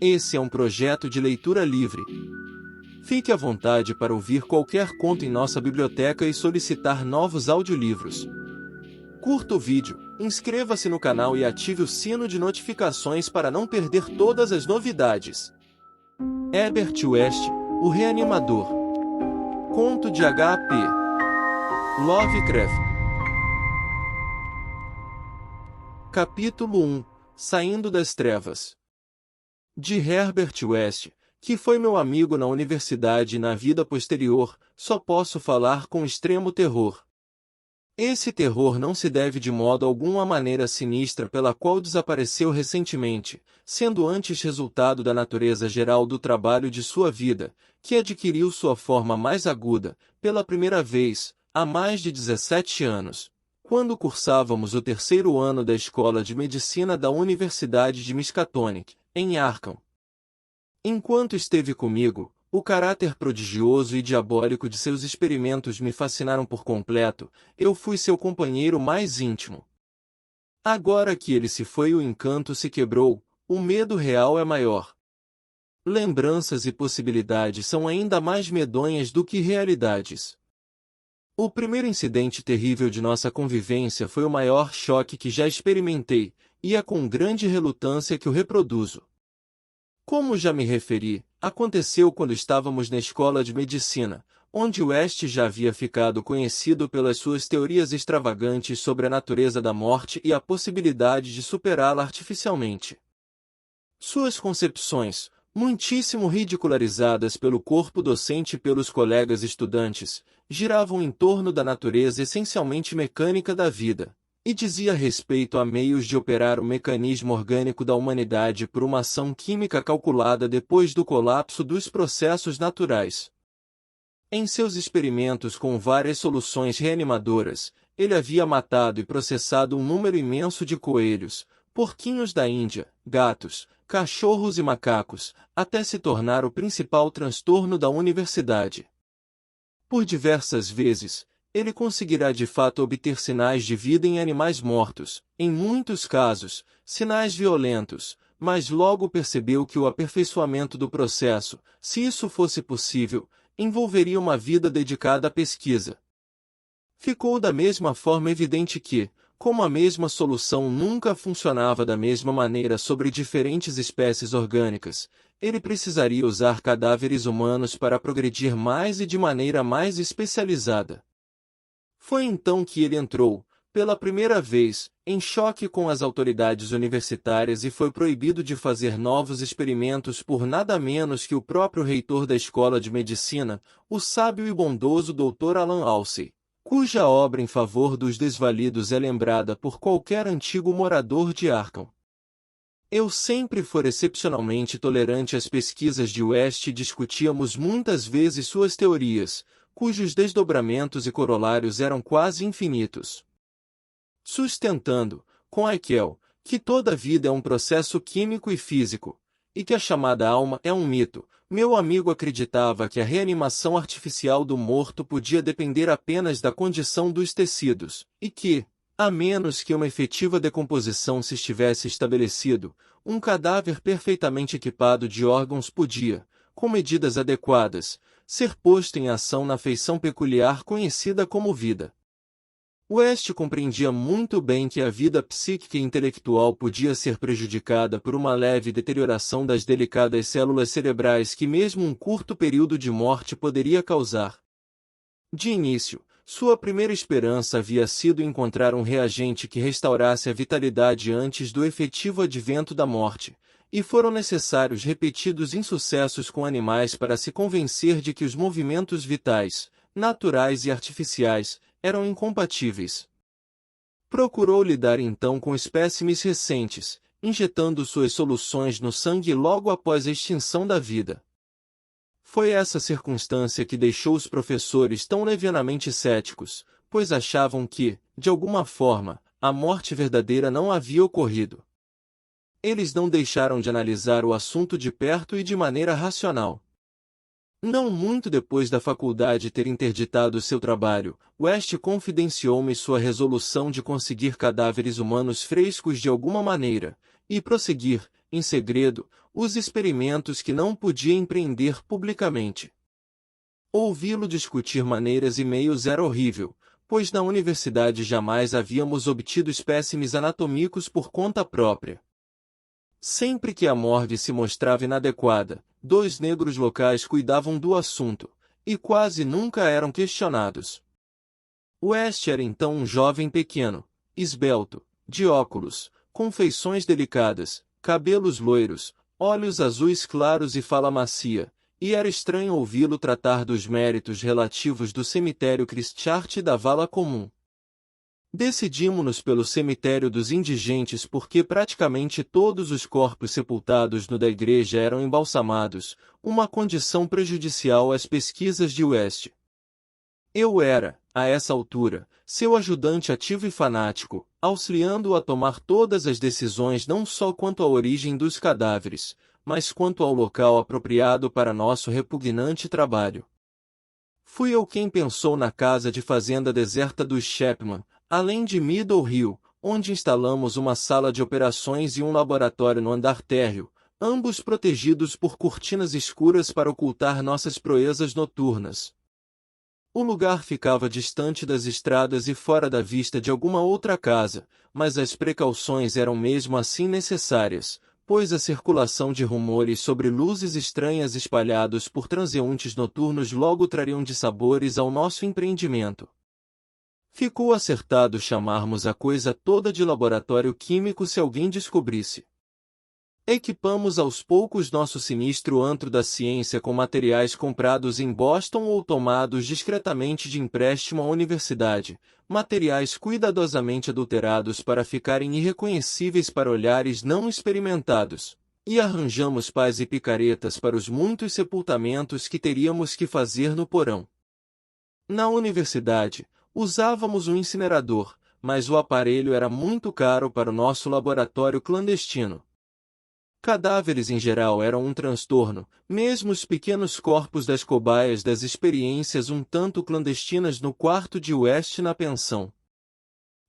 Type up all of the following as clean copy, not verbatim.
Esse é um projeto de leitura livre. Fique à vontade para ouvir qualquer conto em nossa biblioteca e solicitar novos audiolivros. Curta o vídeo, inscreva-se no canal e ative o sino de notificações para não perder todas as novidades. Herbert West, o Reanimador. Conto de H.P. Lovecraft. Capítulo 1. Saindo das Trevas. De Herbert West, que foi meu amigo na universidade e na vida posterior, só posso falar com extremo terror. Esse terror não se deve de modo algum à maneira sinistra pela qual desapareceu recentemente, sendo antes resultado da natureza geral do trabalho de sua vida, que adquiriu sua forma mais aguda, pela primeira vez, há mais de 17 anos, quando cursávamos o terceiro ano da Escola de Medicina da Universidade de Miskatonic, em Arkham. Enquanto esteve comigo, o caráter prodigioso e diabólico de seus experimentos me fascinaram por completo, eu fui seu companheiro mais íntimo. Agora que ele se foi e o encanto se quebrou, o medo real é maior. Lembranças e possibilidades são ainda mais medonhas do que realidades. O primeiro incidente terrível de nossa convivência foi o maior choque que já experimentei, e é com grande relutância que o reproduzo. Como já me referi, aconteceu quando estávamos na escola de medicina, onde West já havia ficado conhecido pelas suas teorias extravagantes sobre a natureza da morte e a possibilidade de superá-la artificialmente. Suas concepções, muitíssimo ridicularizadas pelo corpo docente e pelos colegas estudantes, giravam em torno da natureza essencialmente mecânica da vida, e dizia respeito a meios de operar o mecanismo orgânico da humanidade por uma ação química calculada depois do colapso dos processos naturais. Em seus experimentos com várias soluções reanimadoras, ele havia matado e processado um número imenso de coelhos, porquinhos da Índia, gatos, cachorros e macacos, até se tornar o principal transtorno da universidade. Por diversas vezes, ele conseguirá de fato obter sinais de vida em animais mortos, em muitos casos, sinais violentos, mas logo percebeu que o aperfeiçoamento do processo, se isso fosse possível, envolveria uma vida dedicada à pesquisa. Ficou da mesma forma evidente que, como a mesma solução nunca funcionava da mesma maneira sobre diferentes espécies orgânicas, ele precisaria usar cadáveres humanos para progredir mais e de maneira mais especializada. Foi então que ele entrou, pela primeira vez, em choque com as autoridades universitárias e foi proibido de fazer novos experimentos por nada menos que o próprio reitor da Escola de Medicina, o sábio e bondoso Dr. Alan Halsey, cuja obra em favor dos desvalidos é lembrada por qualquer antigo morador de Arkham. Eu sempre fui excepcionalmente tolerante às pesquisas de West e discutíamos muitas vezes suas teorias, cujos desdobramentos e corolários eram quase infinitos. Sustentando, com Haeckel, que toda vida é um processo químico e físico, e que a chamada alma é um mito, meu amigo acreditava que a reanimação artificial do morto podia depender apenas da condição dos tecidos, e que, a menos que uma efetiva decomposição se estivesse estabelecido, um cadáver perfeitamente equipado de órgãos podia, com medidas adequadas, ser posto em ação na feição peculiar conhecida como vida. West compreendia muito bem que a vida psíquica e intelectual podia ser prejudicada por uma leve deterioração das delicadas células cerebrais que mesmo um curto período de morte poderia causar. De início, sua primeira esperança havia sido encontrar um reagente que restaurasse a vitalidade antes do efetivo advento da morte, e foram necessários repetidos insucessos com animais para se convencer de que os movimentos vitais, naturais e artificiais, eram incompatíveis. Procurou lidar então com espécimes recentes, injetando suas soluções no sangue logo após a extinção da vida. Foi essa circunstância que deixou os professores tão levianamente céticos, pois achavam que, de alguma forma, a morte verdadeira não havia ocorrido. Eles não deixaram de analisar o assunto de perto e de maneira racional. Não muito depois da faculdade ter interditado seu trabalho, West confidenciou-me sua resolução de conseguir cadáveres humanos frescos de alguma maneira, e prosseguir, em segredo, os experimentos que não podia empreender publicamente. Ouvi-lo discutir maneiras e meios era horrível, pois na universidade jamais havíamos obtido espécimes anatômicos por conta própria. Sempre que a morgue se mostrava inadequada, 2 negros locais cuidavam do assunto, e quase nunca eram questionados. West era então um jovem pequeno, esbelto, de óculos, com feições delicadas, cabelos loiros, olhos azuis claros e fala macia, e era estranho ouvi-lo tratar dos méritos relativos do cemitério Christchurch e da vala comum. Decidimo-nos pelo cemitério dos indigentes porque praticamente todos os corpos sepultados no da igreja eram embalsamados, uma condição prejudicial às pesquisas de West. Eu era, a essa altura, seu ajudante ativo e fanático, auxiliando-o a tomar todas as decisões não só quanto à origem dos cadáveres, mas quanto ao local apropriado para nosso repugnante trabalho. Fui eu quem pensou na casa de fazenda deserta dos Chapman, além de Middle Hill, onde instalamos uma sala de operações e um laboratório no andar térreo, ambos protegidos por cortinas escuras para ocultar nossas proezas noturnas. O lugar ficava distante das estradas e fora da vista de alguma outra casa, mas as precauções eram mesmo assim necessárias, pois a circulação de rumores sobre luzes estranhas espalhados por transeuntes noturnos logo trariam dissabores ao nosso empreendimento. Ficou acertado chamarmos a coisa toda de laboratório químico se alguém descobrisse. Equipamos aos poucos nosso sinistro antro da ciência com materiais comprados em Boston ou tomados discretamente de empréstimo à universidade, materiais cuidadosamente adulterados para ficarem irreconhecíveis para olhares não experimentados, e arranjamos pás e picaretas para os muitos sepultamentos que teríamos que fazer no porão. Na universidade, usávamos um incinerador, mas o aparelho era muito caro para o nosso laboratório clandestino. Cadáveres em geral eram um transtorno, mesmo os pequenos corpos das cobaias das experiências um tanto clandestinas no quarto de West na pensão.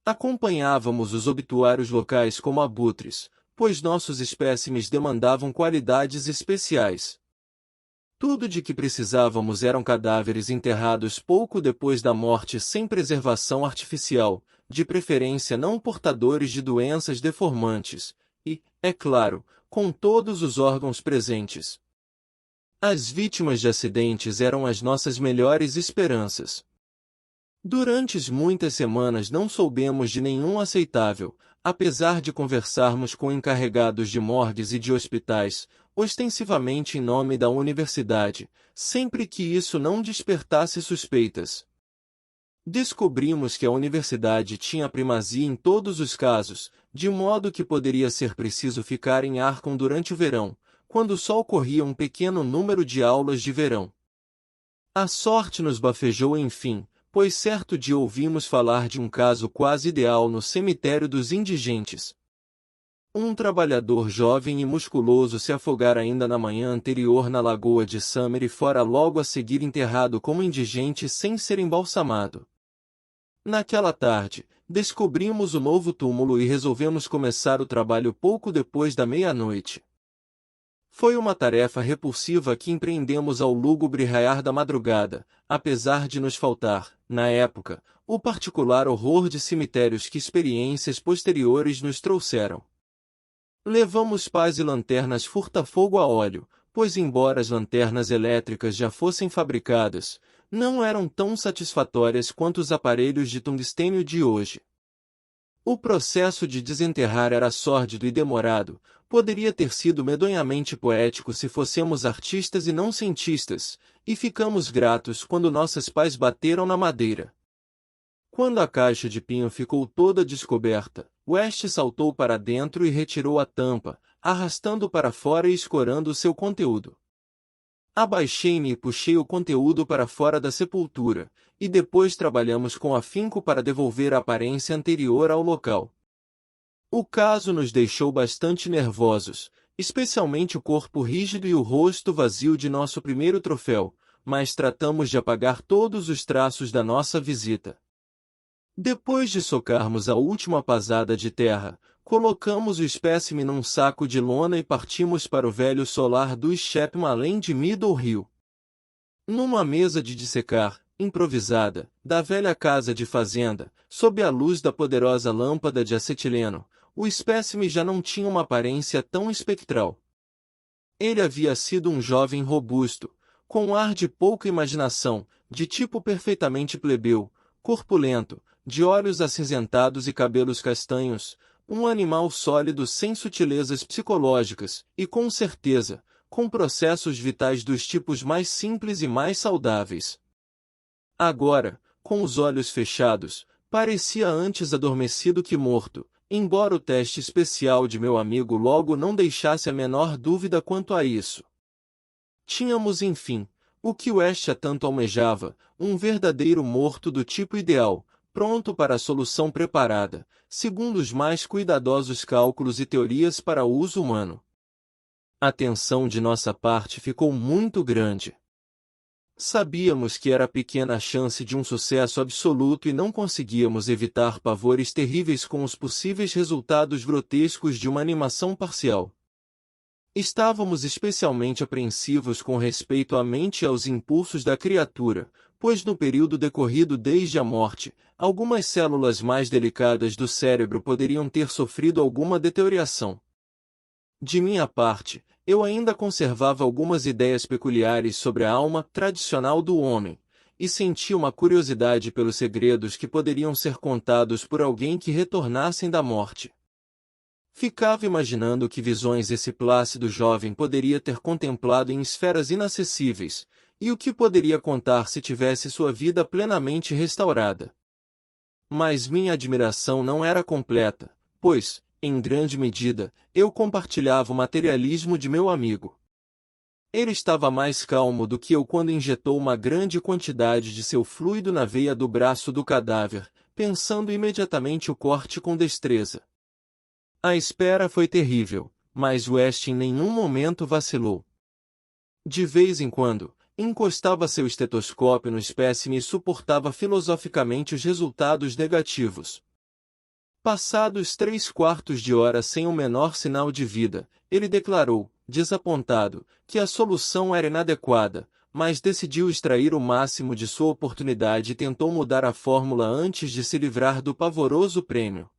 Acompanhávamos os obituários locais como abutres, pois nossos espécimes demandavam qualidades especiais. Tudo de que precisávamos eram cadáveres enterrados pouco depois da morte sem preservação artificial, de preferência não portadores de doenças deformantes, e, é claro, com todos os órgãos presentes. As vítimas de acidentes eram as nossas melhores esperanças. Durante muitas semanas não soubemos de nenhum aceitável, apesar de conversarmos com encarregados de morgues e de hospitais, ostensivamente em nome da universidade, sempre que isso não despertasse suspeitas. Descobrimos que a universidade tinha primazia em todos os casos, de modo que poderia ser preciso ficar em Arkham durante o verão, quando só ocorria um pequeno número de aulas de verão. A sorte nos bafejou enfim, pois certo dia ouvimos falar de um caso quase ideal no cemitério dos indigentes. Um trabalhador jovem e musculoso se afogara ainda na manhã anterior na lagoa de Summer e fora logo a seguir enterrado como indigente sem ser embalsamado. Naquela tarde, descobrimos o novo túmulo e resolvemos começar o trabalho pouco depois da meia-noite. Foi uma tarefa repulsiva que empreendemos ao lúgubre raiar da madrugada, apesar de nos faltar, na época, o particular horror de cemitérios que experiências posteriores nos trouxeram. Levamos pás e lanternas furta-fogo a óleo, pois embora as lanternas elétricas já fossem fabricadas, não eram tão satisfatórias quanto os aparelhos de tungstênio de hoje. O processo de desenterrar era sórdido e demorado, poderia ter sido medonhamente poético se fossemos artistas e não cientistas, e ficamos gratos quando nossas pás bateram na madeira. Quando a caixa de pinho ficou toda descoberta, West saltou para dentro e retirou a tampa, arrastando para fora e escorando seu conteúdo. Abaixei-me e puxei o conteúdo para fora da sepultura, e depois trabalhamos com afinco para devolver a aparência anterior ao local. O caso nos deixou bastante nervosos, especialmente o corpo rígido e o rosto vazio de nosso primeiro troféu, mas tratamos de apagar todos os traços da nossa visita. Depois de socarmos a última pasada de terra, Colocamos o espécime num saco de lona e partimos para o velho solar do Shepman além de Middle Hill. Numa mesa de dissecar, improvisada, da velha casa de fazenda, sob a luz da poderosa lâmpada de acetileno, o espécime já não tinha uma aparência tão espectral. Ele havia sido um jovem robusto, com um ar de pouca imaginação, de tipo perfeitamente plebeu, corpulento, de olhos acinzentados e cabelos castanhos, um animal sólido sem sutilezas psicológicas, e com certeza, com processos vitais dos tipos mais simples e mais saudáveis. Agora, com os olhos fechados, parecia antes adormecido que morto, embora o teste especial de meu amigo logo não deixasse a menor dúvida quanto a isso. Tínhamos, enfim, o que West tanto almejava, um verdadeiro morto do tipo ideal, pronto para a solução preparada, segundo os mais cuidadosos cálculos e teorias para o uso humano. A tensão de nossa parte ficou muito grande. Sabíamos que era pequena a chance de um sucesso absoluto e não conseguíamos evitar pavores terríveis com os possíveis resultados grotescos de uma animação parcial. Estávamos especialmente apreensivos com respeito à mente e aos impulsos da criatura, pois no período decorrido desde a morte, algumas células mais delicadas do cérebro poderiam ter sofrido alguma deterioração. De minha parte, eu ainda conservava algumas ideias peculiares sobre a alma tradicional do homem, e sentia uma curiosidade pelos segredos que poderiam ser contados por alguém que retornassem da morte. Ficava imaginando que visões esse plácido jovem poderia ter contemplado em esferas inacessíveis, e o que poderia contar se tivesse sua vida plenamente restaurada. Mas minha admiração não era completa, pois, em grande medida, eu compartilhava o materialismo de meu amigo. Ele estava mais calmo do que eu quando injetou uma grande quantidade de seu fluido na veia do braço do cadáver, pensando imediatamente o corte com destreza. A espera foi terrível, mas West em nenhum momento vacilou. De vez em quando, encostava seu estetoscópio no espécime e suportava filosoficamente os resultados negativos. Passados 3/4 de hora sem o menor sinal de vida, ele declarou, desapontado, que a solução era inadequada, mas decidiu extrair o máximo de sua oportunidade e tentou mudar a fórmula antes de se livrar do pavoroso prêmio.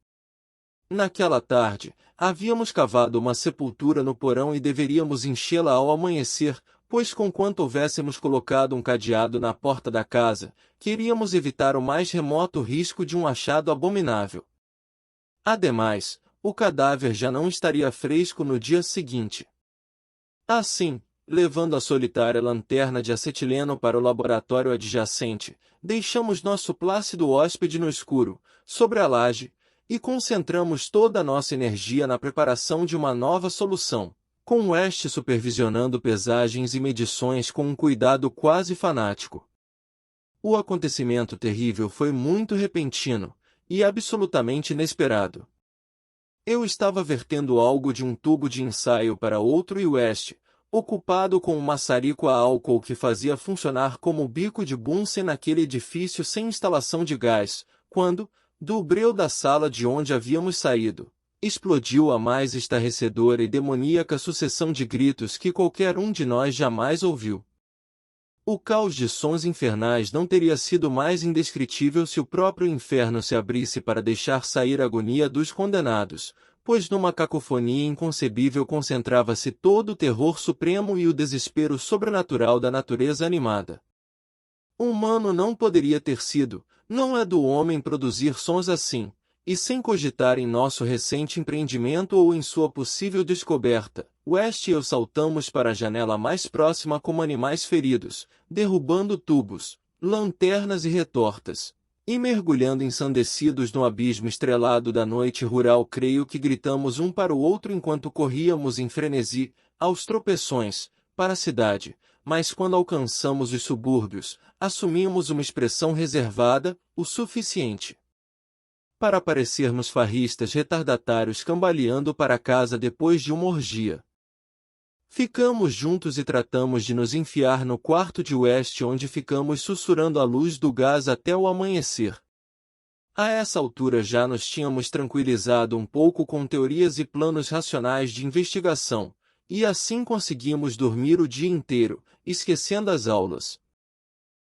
Naquela tarde, havíamos cavado uma sepultura no porão e deveríamos enchê-la ao amanhecer, pois conquanto houvéssemos colocado um cadeado na porta da casa, queríamos evitar o mais remoto risco de um achado abominável. Ademais, o cadáver já não estaria fresco no dia seguinte. Assim, levando a solitária lanterna de acetileno para o laboratório adjacente, deixamos nosso plácido hóspede no escuro, sobre a laje, e concentramos toda a nossa energia na preparação de uma nova solução, com West supervisionando pesagens e medições com um cuidado quase fanático. O acontecimento terrível foi muito repentino, e absolutamente inesperado. Eu estava vertendo algo de um tubo de ensaio para outro e West, ocupado com um maçarico a álcool que fazia funcionar como o bico de Bunsen naquele edifício sem instalação de gás, quando, do breu da sala de onde havíamos saído, explodiu a mais estarrecedora e demoníaca sucessão de gritos que qualquer um de nós jamais ouviu. O caos de sons infernais não teria sido mais indescritível se o próprio inferno se abrisse para deixar sair a agonia dos condenados, pois numa cacofonia inconcebível concentrava-se todo o terror supremo e o desespero sobrenatural da natureza animada. Humano não poderia ter sido, não é do homem produzir sons assim, e sem cogitar em nosso recente empreendimento ou em sua possível descoberta, West e eu saltamos para a janela mais próxima como animais feridos, derrubando tubos, lanternas e retortas, e mergulhando ensandecidos no abismo estrelado da noite rural. Creio que gritamos um para o outro enquanto corríamos em frenesi, aos tropeções, para a cidade, mas quando alcançamos os subúrbios, assumimos uma expressão reservada, o suficiente para parecermos farristas retardatários cambaleando para casa depois de uma orgia. Ficamos juntos e tratamos de nos enfiar no quarto de West, onde ficamos sussurrando a luz do gás até o amanhecer. A essa altura já nos tínhamos tranquilizado um pouco com teorias e planos racionais de investigação, e assim conseguimos dormir o dia inteiro, esquecendo as aulas.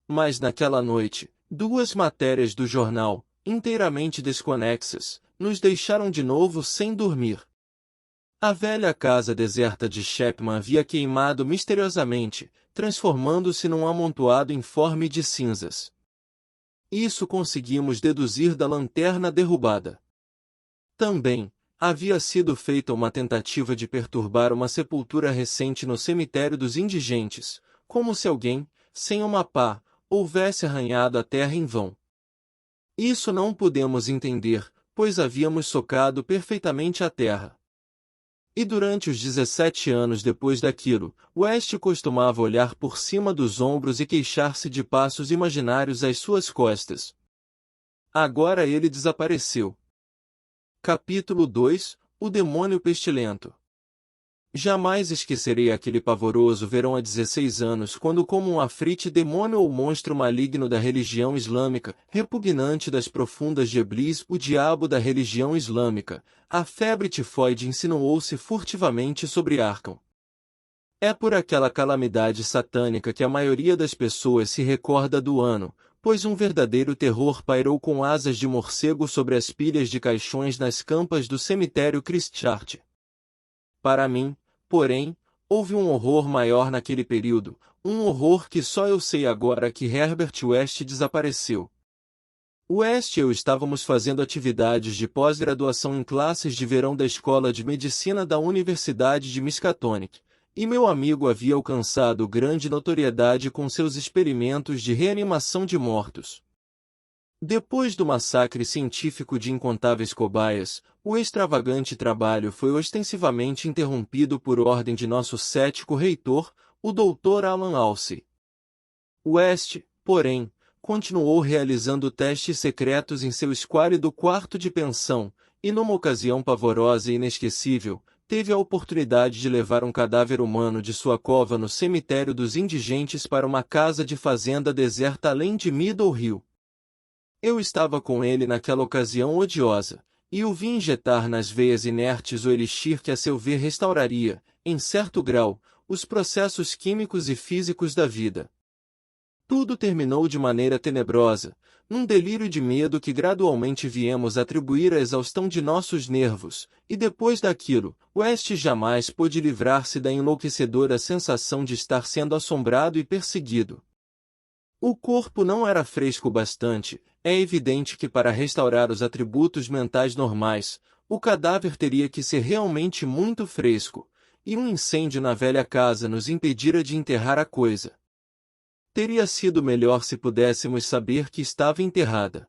Mas naquela noite, duas matérias do jornal, inteiramente desconexas, nos deixaram de novo sem dormir. A velha casa deserta de Chapman havia queimado misteriosamente, transformando-se num amontoado informe de cinzas. Isso conseguimos deduzir da lanterna derrubada. Também, havia sido feita uma tentativa de perturbar uma sepultura recente no cemitério dos indigentes, como se alguém, sem uma pá, houvesse arranhado a terra em vão. Isso não pudemos entender, pois havíamos socado perfeitamente a terra. E durante os 17 anos depois daquilo, West costumava olhar por cima dos ombros e queixar-se de passos imaginários às suas costas. Agora ele desapareceu. Capítulo 2 O Demônio Pestilento. Jamais esquecerei aquele pavoroso verão há 16 anos quando, como um afrite demônio ou monstro maligno da religião islâmica, repugnante das profundas de Iblis, o diabo da religião islâmica, a febre tifoide insinuou-se furtivamente sobre Arkham. É por aquela calamidade satânica que a maioria das pessoas se recorda do ano, pois um verdadeiro terror pairou com asas de morcego sobre as pilhas de caixões nas campas do cemitério Christchurch. Para mim, porém, houve um horror maior naquele período, um horror que só eu sei agora que Herbert West desapareceu. West e eu estávamos fazendo atividades de pós-graduação em classes de verão da Escola de Medicina da Universidade de Miskatonic, e meu amigo havia alcançado grande notoriedade com seus experimentos de reanimação de mortos. Depois do massacre científico de incontáveis cobaias, o extravagante trabalho foi ostensivamente interrompido por ordem de nosso cético reitor, o Dr. Alan Alsey. West, porém, continuou realizando testes secretos em seu esquálido quarto de pensão, e numa ocasião pavorosa e inesquecível, teve a oportunidade de levar um cadáver humano de sua cova no cemitério dos indigentes para uma casa de fazenda deserta além de Middle Hill. Eu estava com ele naquela ocasião odiosa, e o vi injetar nas veias inertes o elixir que a seu ver restauraria, em certo grau, os processos químicos e físicos da vida. Tudo terminou de maneira tenebrosa, num delírio de medo que gradualmente viemos atribuir à exaustão de nossos nervos, e depois daquilo, West jamais pôde livrar-se da enlouquecedora sensação de estar sendo assombrado e perseguido. O corpo não era fresco bastante, é evidente que para restaurar os atributos mentais normais, o cadáver teria que ser realmente muito fresco, e um incêndio na velha casa nos impedira de enterrar a coisa. Teria sido melhor se pudéssemos saber que estava enterrada.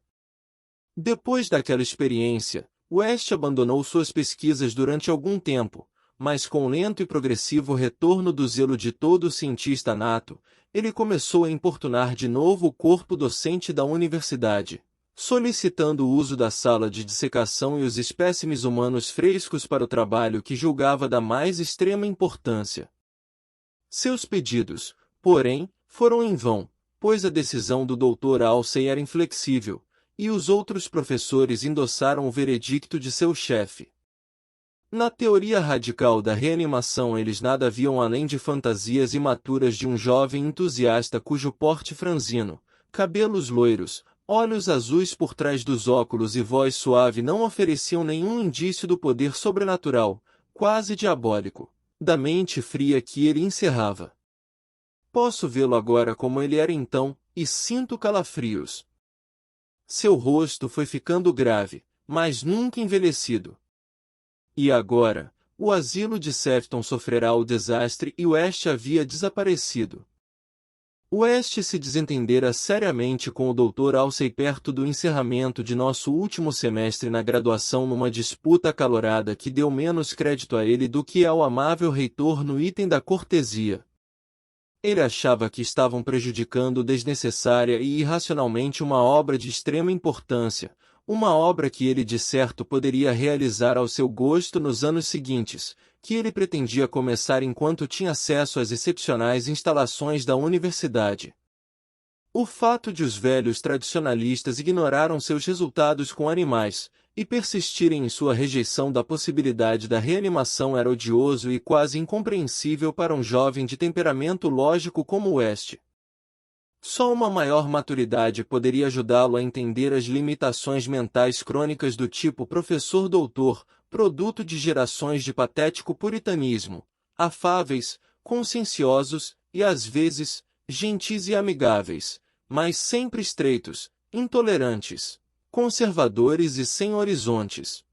Depois daquela experiência, West abandonou suas pesquisas durante algum tempo, mas com o lento e progressivo retorno do zelo de todo cientista nato, ele começou a importunar de novo o corpo docente da universidade, solicitando o uso da sala de dissecação e os espécimes humanos frescos para o trabalho que julgava da mais extrema importância. Seus pedidos, porém, foram em vão, pois a decisão do Dr. Alsey era inflexível, e os outros professores endossaram o veredicto de seu chefe. Na teoria radical da reanimação eles nada viam além de fantasias imaturas de um jovem entusiasta cujo porte franzino, cabelos loiros, olhos azuis por trás dos óculos e voz suave não ofereciam nenhum indício do poder sobrenatural, quase diabólico, da mente fria que ele encerrava. Posso vê-lo agora como ele era então, e sinto calafrios. Seu rosto foi ficando grave, mas nunca envelhecido. E agora, o asilo de Sefton sofrerá o desastre e West havia desaparecido. West se desentendera seriamente com o Dr. Alsey perto do encerramento de nosso último semestre na graduação numa disputa acalorada que deu menos crédito a ele do que ao amável reitor no item da cortesia. Ele achava que estavam prejudicando desnecessária e irracionalmente uma obra de extrema importância, uma obra que ele de certo poderia realizar ao seu gosto nos anos seguintes, que ele pretendia começar enquanto tinha acesso às excepcionais instalações da universidade. O fato de os velhos tradicionalistas ignoraram seus resultados com animais, e persistirem em sua rejeição da possibilidade da reanimação era odioso e quase incompreensível para um jovem de temperamento lógico como West. Só uma maior maturidade poderia ajudá-lo a entender as limitações mentais crônicas do tipo professor-doutor, produto de gerações de patético puritanismo, afáveis, conscienciosos e, às vezes, gentis e amigáveis, mas sempre estreitos, intolerantes, conservadores e sem horizontes.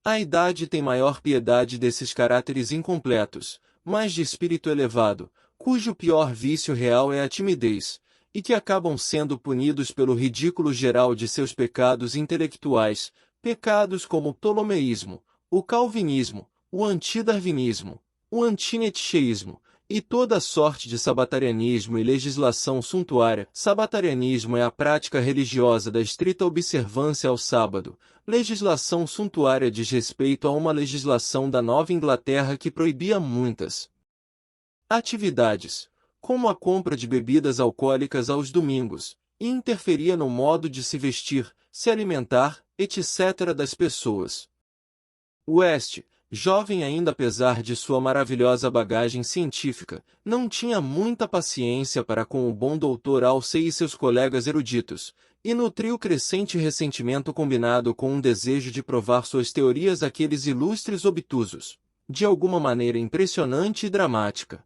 A idade tem maior piedade desses caráteres incompletos, mas de espírito elevado, cujo pior vício real é a timidez, e que acabam sendo punidos pelo ridículo geral de seus pecados intelectuais, pecados como o ptolomeísmo, o calvinismo, o antidarwinismo, o antinietzscheísmo, e toda sorte de sabatarianismo e legislação suntuária. Sabatarianismo é a prática religiosa da estrita observância ao sábado. Legislação suntuária diz respeito a uma legislação da Nova Inglaterra que proibia muitas atividades, como a compra de bebidas alcoólicas aos domingos, e interferia no modo de se vestir, se alimentar, etc. das pessoas. West, jovem ainda apesar de sua maravilhosa bagagem científica, não tinha muita paciência para com o bom Dr. Halsey e seus colegas eruditos, e nutriu crescente ressentimento combinado com um desejo de provar suas teorias àqueles ilustres obtusos, de alguma maneira impressionante e dramática.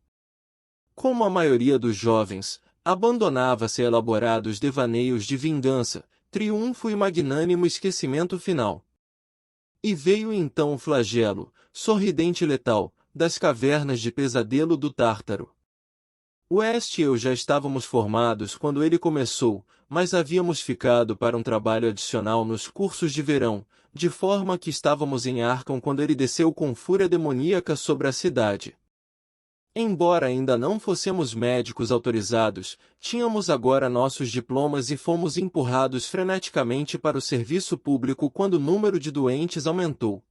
Como a maioria dos jovens, abandonava-se a elaborados devaneios de vingança, triunfo e magnânimo esquecimento final. E veio então o flagelo, sorridente e letal, das cavernas de pesadelo do Tártaro. West e eu já estávamos formados quando ele começou, mas havíamos ficado para um trabalho adicional nos cursos de verão, de forma que estávamos em Arkham quando ele desceu com fúria demoníaca sobre a cidade. Embora ainda não fossemos médicos autorizados, tínhamos agora nossos diplomas e fomos empurrados freneticamente para o serviço público quando o número de doentes aumentou.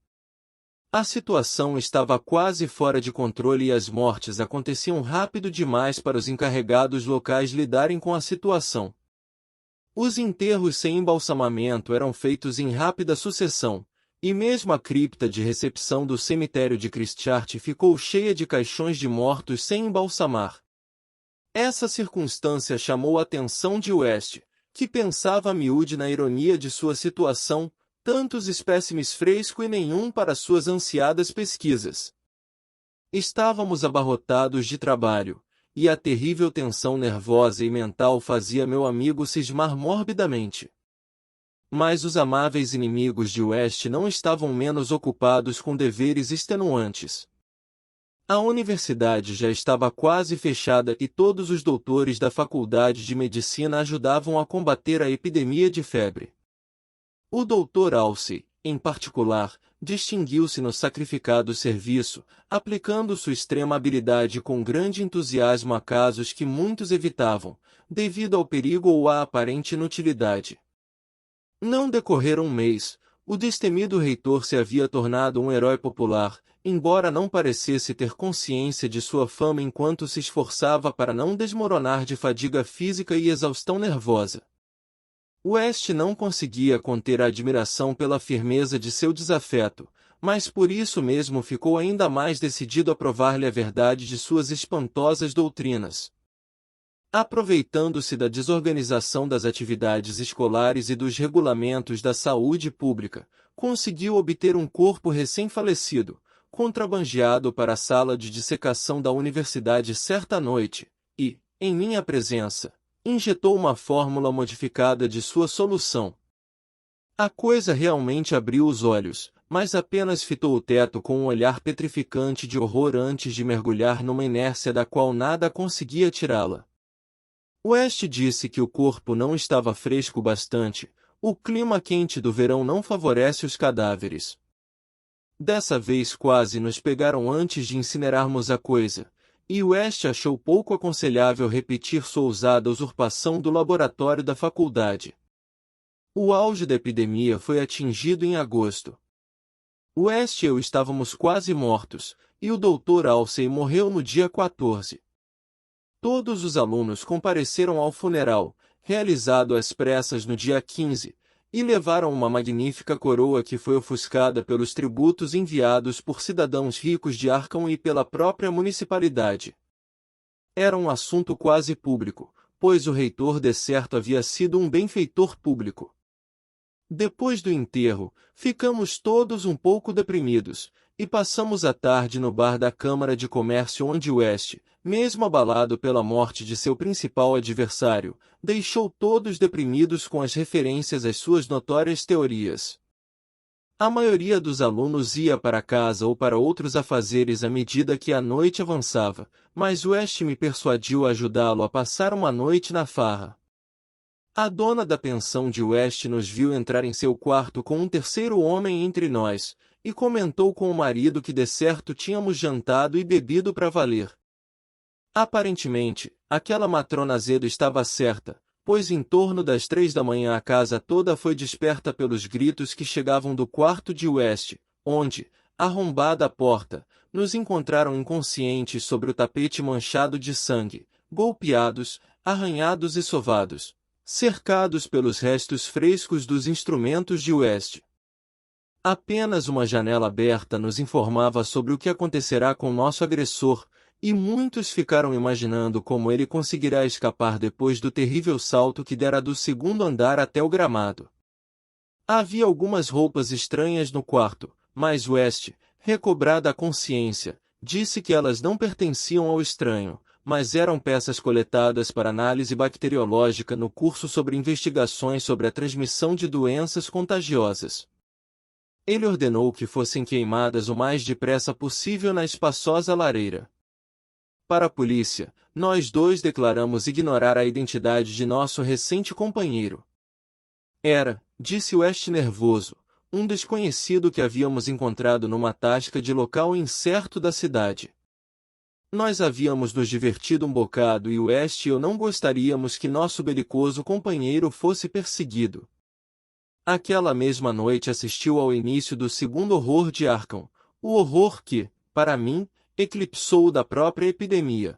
A situação estava quase fora de controle e as mortes aconteciam rápido demais para os encarregados locais lidarem com a situação. Os enterros sem embalsamamento eram feitos em rápida sucessão, e mesmo a cripta de recepção do cemitério de Christchurch ficou cheia de caixões de mortos sem embalsamar. Essa circunstância chamou a atenção de West, que pensava a miúde na ironia de sua situação, tantos espécimes fresco e nenhum para suas ansiadas pesquisas. Estávamos abarrotados de trabalho, e a terrível tensão nervosa e mental fazia meu amigo cismar morbidamente. Mas os amáveis inimigos de West não estavam menos ocupados com deveres extenuantes. A universidade já estava quase fechada e todos os doutores da faculdade de medicina ajudavam a combater a epidemia de febre. O Dr. Halsey, em particular, distinguiu-se no sacrificado serviço, aplicando sua extrema habilidade com grande entusiasmo a casos que muitos evitavam, devido ao perigo ou à aparente inutilidade. Não decorrera um mês, o destemido reitor se havia tornado um herói popular, embora não parecesse ter consciência de sua fama enquanto se esforçava para não desmoronar de fadiga física e exaustão nervosa. West não conseguia conter a admiração pela firmeza de seu desafeto, mas por isso mesmo ficou ainda mais decidido a provar-lhe a verdade de suas espantosas doutrinas. Aproveitando-se da desorganização das atividades escolares e dos regulamentos da saúde pública, conseguiu obter um corpo recém-falecido, contrabandeado para a sala de dissecação da universidade certa noite, e, em minha presença, injetou uma fórmula modificada de sua solução. A coisa realmente abriu os olhos, mas apenas fitou o teto com um olhar petrificante de horror antes de mergulhar numa inércia da qual nada conseguia tirá-la. West disse que o corpo não estava fresco bastante, o clima quente do verão não favorece os cadáveres. Dessa vez quase nos pegaram antes de incinerarmos a coisa, e West achou pouco aconselhável repetir sua ousada usurpação do laboratório da faculdade. O auge da epidemia foi atingido em agosto. West e eu estávamos quase mortos, e o Dr. Halsey morreu no dia 14. Todos os alunos compareceram ao funeral, realizado às pressas no dia 15, e levaram uma magnífica coroa que foi ofuscada pelos tributos enviados por cidadãos ricos de Arkham e pela própria municipalidade. Era um assunto quase público, pois o reitor de certo havia sido um benfeitor público. Depois do enterro, ficamos todos um pouco deprimidos, e passamos a tarde no bar da Câmara de Comércio onde West, mesmo abalado pela morte de seu principal adversário, deixou todos deprimidos com as referências às suas notórias teorias. A maioria dos alunos ia para casa ou para outros afazeres à medida que a noite avançava, mas West me persuadiu a ajudá-lo a passar uma noite na farra. A dona da pensão de West nos viu entrar em seu quarto com um terceiro homem entre nós, e comentou com o marido que de certo tínhamos jantado e bebido para valer. Aparentemente, aquela matrona azedo estava certa, pois em torno das 3 da manhã a casa toda foi desperta pelos gritos que chegavam do quarto de West, onde, arrombada a porta, nos encontraram inconscientes sobre o tapete manchado de sangue, golpeados, arranhados e sovados, cercados pelos restos frescos dos instrumentos de West. Apenas uma janela aberta nos informava sobre o que acontecerá com nosso agressor, e muitos ficaram imaginando como ele conseguirá escapar depois do terrível salto que dera do segundo andar até o gramado. Havia algumas roupas estranhas no quarto, mas West, recobrada a consciência, disse que elas não pertenciam ao estranho, mas eram peças coletadas para análise bacteriológica no curso sobre investigações sobre a transmissão de doenças contagiosas. Ele ordenou que fossem queimadas o mais depressa possível na espaçosa lareira. Para a polícia, nós dois declaramos ignorar a identidade de nosso recente companheiro. Era, disse West nervoso, um desconhecido que havíamos encontrado numa tasca de local incerto da cidade. Nós havíamos nos divertido um bocado e West e eu não gostaríamos que nosso belicoso companheiro fosse perseguido. Aquela mesma noite assistiu ao início do segundo horror de Arkham, o horror que, para mim, eclipsou o da própria epidemia.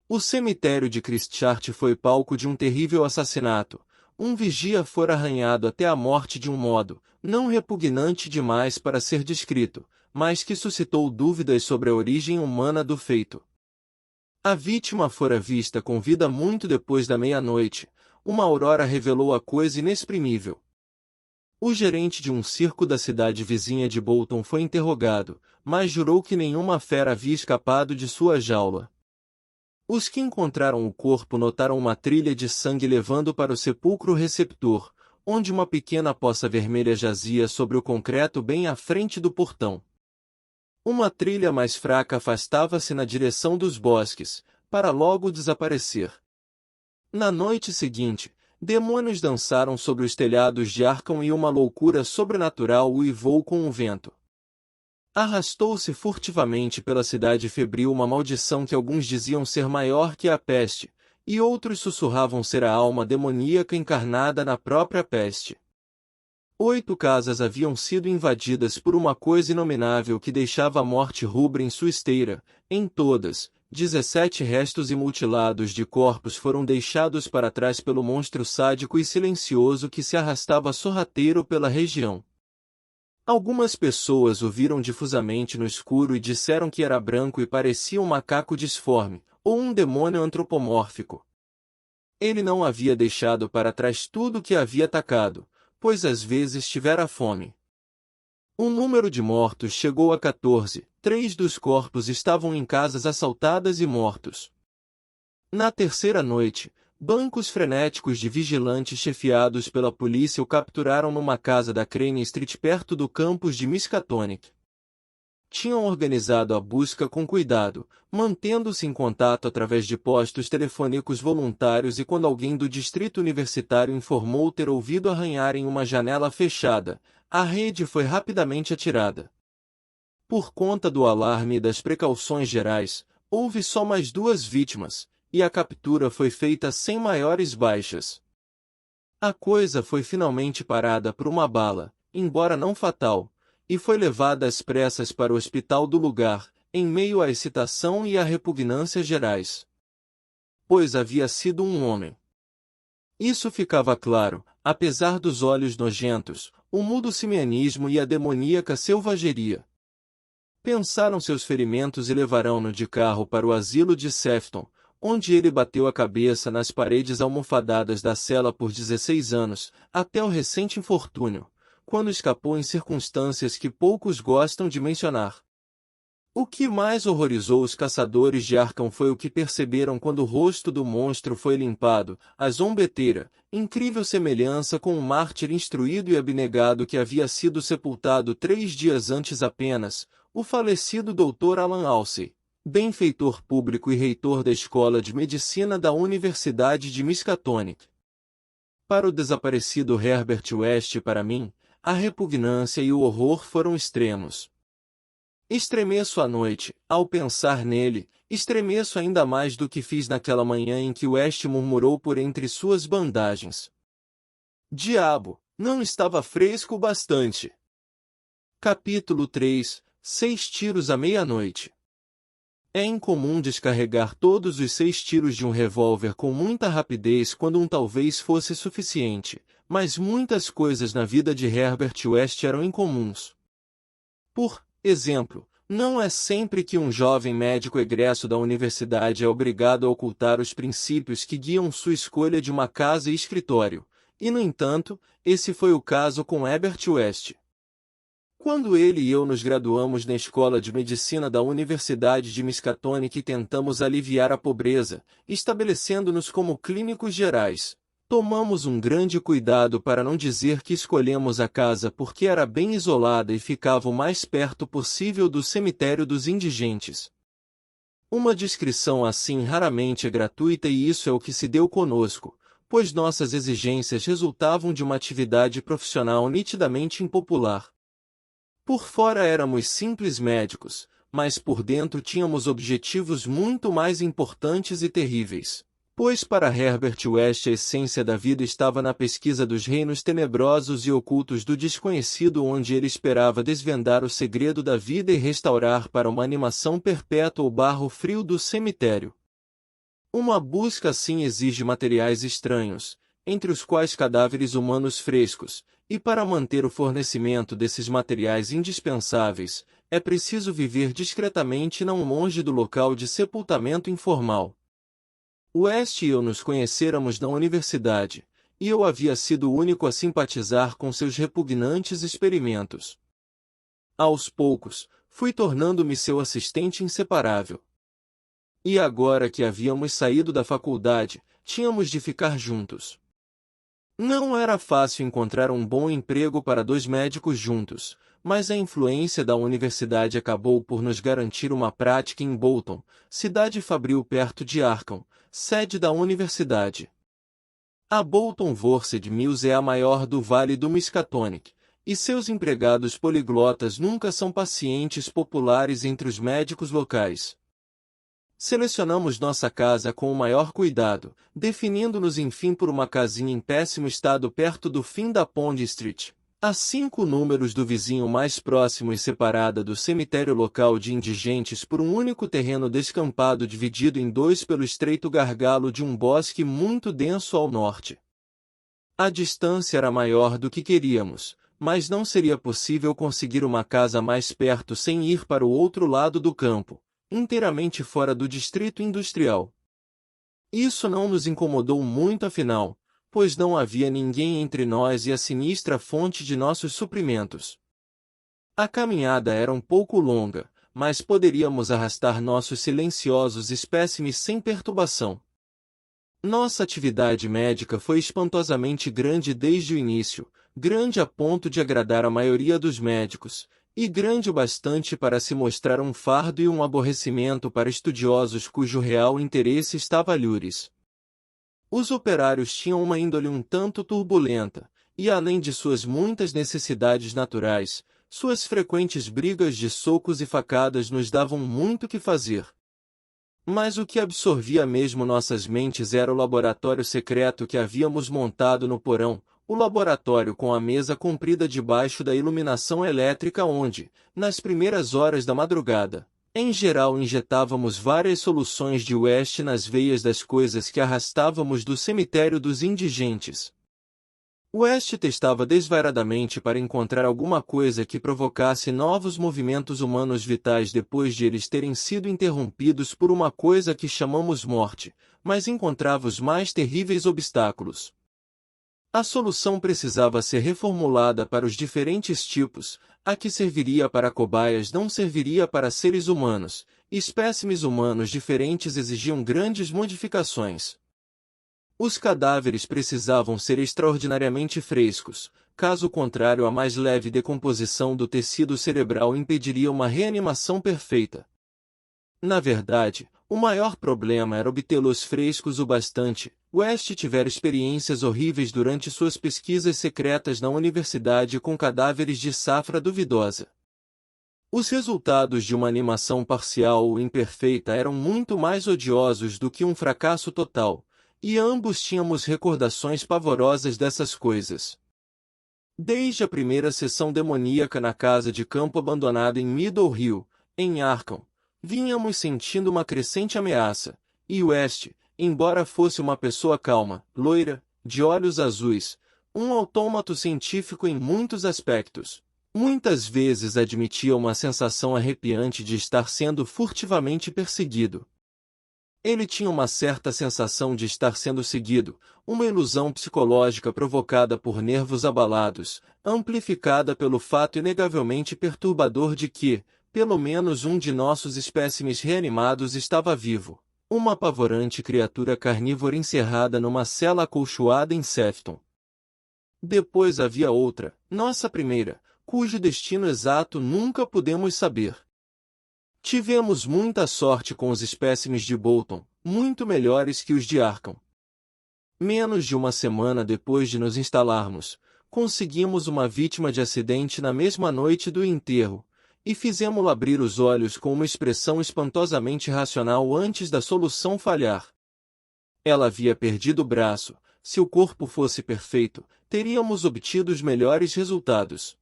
O cemitério de Christchurch foi palco de um terrível assassinato. Um vigia fora arranhado até a morte de um modo, não repugnante demais para ser descrito, mas que suscitou dúvidas sobre a origem humana do feito. A vítima fora vista com vida muito depois da meia-noite. Uma aurora revelou a coisa inexprimível. O gerente de um circo da cidade vizinha de Bolton foi interrogado, mas jurou que nenhuma fera havia escapado de sua jaula. Os que encontraram o corpo notaram uma trilha de sangue levando para o sepulcro receptor, onde uma pequena poça vermelha jazia sobre o concreto bem à frente do portão. Uma trilha mais fraca afastava-se na direção dos bosques, para logo desaparecer. Na noite seguinte, demônios dançaram sobre os telhados de Arkham e uma loucura sobrenatural uivou com o vento. Arrastou-se furtivamente pela cidade febril uma maldição que alguns diziam ser maior que a peste, e outros sussurravam ser a alma demoníaca encarnada na própria peste. 8 casas haviam sido invadidas por uma coisa inominável que deixava a morte rubra em sua esteira. Em todas, 17 restos imutilados de corpos foram deixados para trás pelo monstro sádico e silencioso que se arrastava sorrateiro pela região. Algumas pessoas o viram difusamente no escuro e disseram que era branco e parecia um macaco disforme, ou um demônio antropomórfico. Ele não havia deixado para trás tudo o que havia atacado, pois às vezes tivera fome. O número de mortos chegou a 14, 3 dos corpos estavam em casas assaltadas e mortos. Na terceira noite, bancos frenéticos de vigilantes chefiados pela polícia o capturaram numa casa da Crane Street perto do campus de Miskatonic. Tinham organizado a busca com cuidado, mantendo-se em contato através de postos telefônicos voluntários e quando alguém do distrito universitário informou ter ouvido arranhar em uma janela fechada, a rede foi rapidamente atirada. Por conta do alarme e das precauções gerais, houve só mais 2 vítimas, e a captura foi feita sem maiores baixas. A coisa foi finalmente parada por uma bala, embora não fatal, e foi levada às pressas para o hospital do lugar, em meio à excitação e à repugnância gerais. pois havia sido um homem. Isso ficava claro, apesar dos olhos nojentos, o mudo simianismo e a demoníaca selvageria. Pensaram seus ferimentos e levarão-no de carro para o asilo de Sefton, onde ele bateu a cabeça nas paredes almofadadas da cela por 16 anos, até o recente infortúnio, quando escapou em circunstâncias que poucos gostam de mencionar. O que mais horrorizou os caçadores de Arkham foi o que perceberam quando o rosto do monstro foi limpado, a zombeteira, incrível semelhança com um mártir instruído e abnegado que havia sido sepultado 3 dias antes apenas, o falecido Dr. Alan Alsey, benfeitor público e reitor da Escola de Medicina da Universidade de Miskatonic. Para o desaparecido Herbert West e para mim, a repugnância e o horror foram extremos. Estremeço à noite, ao pensar nele, estremeço ainda mais do que fiz naquela manhã em que West murmurou por entre suas bandagens. Diabo, não estava fresco o bastante. Capítulo 3 6 tiros à meia-noite. É incomum descarregar todos os 6 tiros de um revólver com muita rapidez quando um talvez fosse suficiente, mas muitas coisas na vida de Herbert West eram incomuns. Por exemplo, não é sempre que um jovem médico egresso da universidade é obrigado a ocultar os princípios que guiam sua escolha de uma casa e escritório, e no entanto, esse foi o caso com Herbert West. Quando ele e eu nos graduamos na Escola de Medicina da Universidade de Miskatonic e tentamos aliviar a pobreza, estabelecendo-nos como clínicos gerais, tomamos um grande cuidado para não dizer que escolhemos a casa porque era bem isolada e ficava o mais perto possível do cemitério dos indigentes. Uma descrição assim raramente é gratuita e isso é o que se deu conosco, pois nossas exigências resultavam de uma atividade profissional nitidamente impopular. Por fora éramos simples médicos, mas por dentro tínhamos objetivos muito mais importantes e terríveis. Pois para Herbert West a essência da vida estava na pesquisa dos reinos tenebrosos e ocultos do desconhecido onde ele esperava desvendar o segredo da vida e restaurar para uma animação perpétua o barro frio do cemitério. Uma busca assim exige materiais estranhos, entre os quais cadáveres humanos frescos, e para manter o fornecimento desses materiais indispensáveis, é preciso viver discretamente não longe do local de sepultamento informal. West e eu nos conhecéramos na universidade, e eu havia sido o único a simpatizar com seus repugnantes experimentos. Aos poucos, fui tornando-me seu assistente inseparável. E agora que havíamos saído da faculdade, tínhamos de ficar juntos. Não era fácil encontrar um bom emprego para 2 médicos juntos, mas a influência da universidade acabou por nos garantir uma prática em Bolton, cidade fabril perto de Arkham, sede da universidade. A Bolton Worcester Mills é a maior do Vale do Miskatonic, e seus empregados poliglotas nunca são pacientes populares entre os médicos locais. Selecionamos nossa casa com o maior cuidado, definindo-nos enfim por uma casinha em péssimo estado perto do fim da Pond Street, a 5 números do vizinho mais próximo e separada do cemitério local de indigentes por um único terreno descampado dividido em 2 pelo estreito gargalo de um bosque muito denso ao norte. A distância era maior do que queríamos, mas não seria possível conseguir uma casa mais perto sem ir para o outro lado do campo, inteiramente fora do distrito industrial. Isso não nos incomodou muito afinal, pois não havia ninguém entre nós e a sinistra fonte de nossos suprimentos. A caminhada era um pouco longa, mas poderíamos arrastar nossos silenciosos espécimes sem perturbação. Nossa atividade médica foi espantosamente grande desde o início, grande a ponto de agradar a maioria dos médicos, e grande o bastante para se mostrar um fardo e um aborrecimento para estudiosos cujo real interesse estava alhures. Os operários tinham uma índole um tanto turbulenta, e além de suas muitas necessidades naturais, suas frequentes brigas de socos e facadas nos davam muito que fazer. Mas o que absorvia mesmo nossas mentes era o laboratório secreto que havíamos montado no porão, o laboratório com a mesa comprida debaixo da iluminação elétrica onde, nas primeiras horas da madrugada, Em geral, injetávamos várias soluções de West nas veias das coisas que arrastávamos do cemitério dos indigentes. West testava desvairadamente para encontrar alguma coisa que provocasse novos movimentos humanos vitais depois de eles terem sido interrompidos por uma coisa que chamamos morte, mas encontrava os mais terríveis obstáculos. A solução precisava ser reformulada para os diferentes tipos, a que serviria para cobaias não serviria para seres humanos, espécimes humanos diferentes exigiam grandes modificações. Os cadáveres precisavam ser extraordinariamente frescos, caso contrário a mais leve decomposição do tecido cerebral impediria uma reanimação perfeita. Na verdade, o maior problema era obtê-los frescos o bastante. West tivera experiências horríveis durante suas pesquisas secretas na universidade com cadáveres de safra duvidosa. Os resultados de uma animação parcial ou imperfeita eram muito mais odiosos do que um fracasso total, e ambos tínhamos recordações pavorosas dessas coisas. Desde a primeira sessão demoníaca na casa de campo abandonada em Middle Hill, em Arkham, vínhamos sentindo uma crescente ameaça, e West, embora fosse uma pessoa calma, loira, de olhos azuis, um autômato científico em muitos aspectos, muitas vezes admitia uma sensação arrepiante de estar sendo furtivamente perseguido. Ele tinha uma certa sensação de estar sendo seguido, uma ilusão psicológica provocada por nervos abalados, amplificada pelo fato inegavelmente perturbador de que, pelo menos um de nossos espécimes reanimados estava vivo, uma apavorante criatura carnívora encerrada numa cela acolchoada em Sefton. Depois havia outra, nossa primeira, cujo destino exato nunca pudemos saber. Tivemos muita sorte com os espécimes de Bolton, muito melhores que os de Arkham. Menos de uma semana depois de nos instalarmos, conseguimos uma vítima de acidente na mesma noite do enterro, e fizemos-la abrir os olhos com uma expressão espantosamente racional antes da solução falhar. Ela havia perdido o braço. Se o corpo fosse perfeito, teríamos obtido os melhores resultados.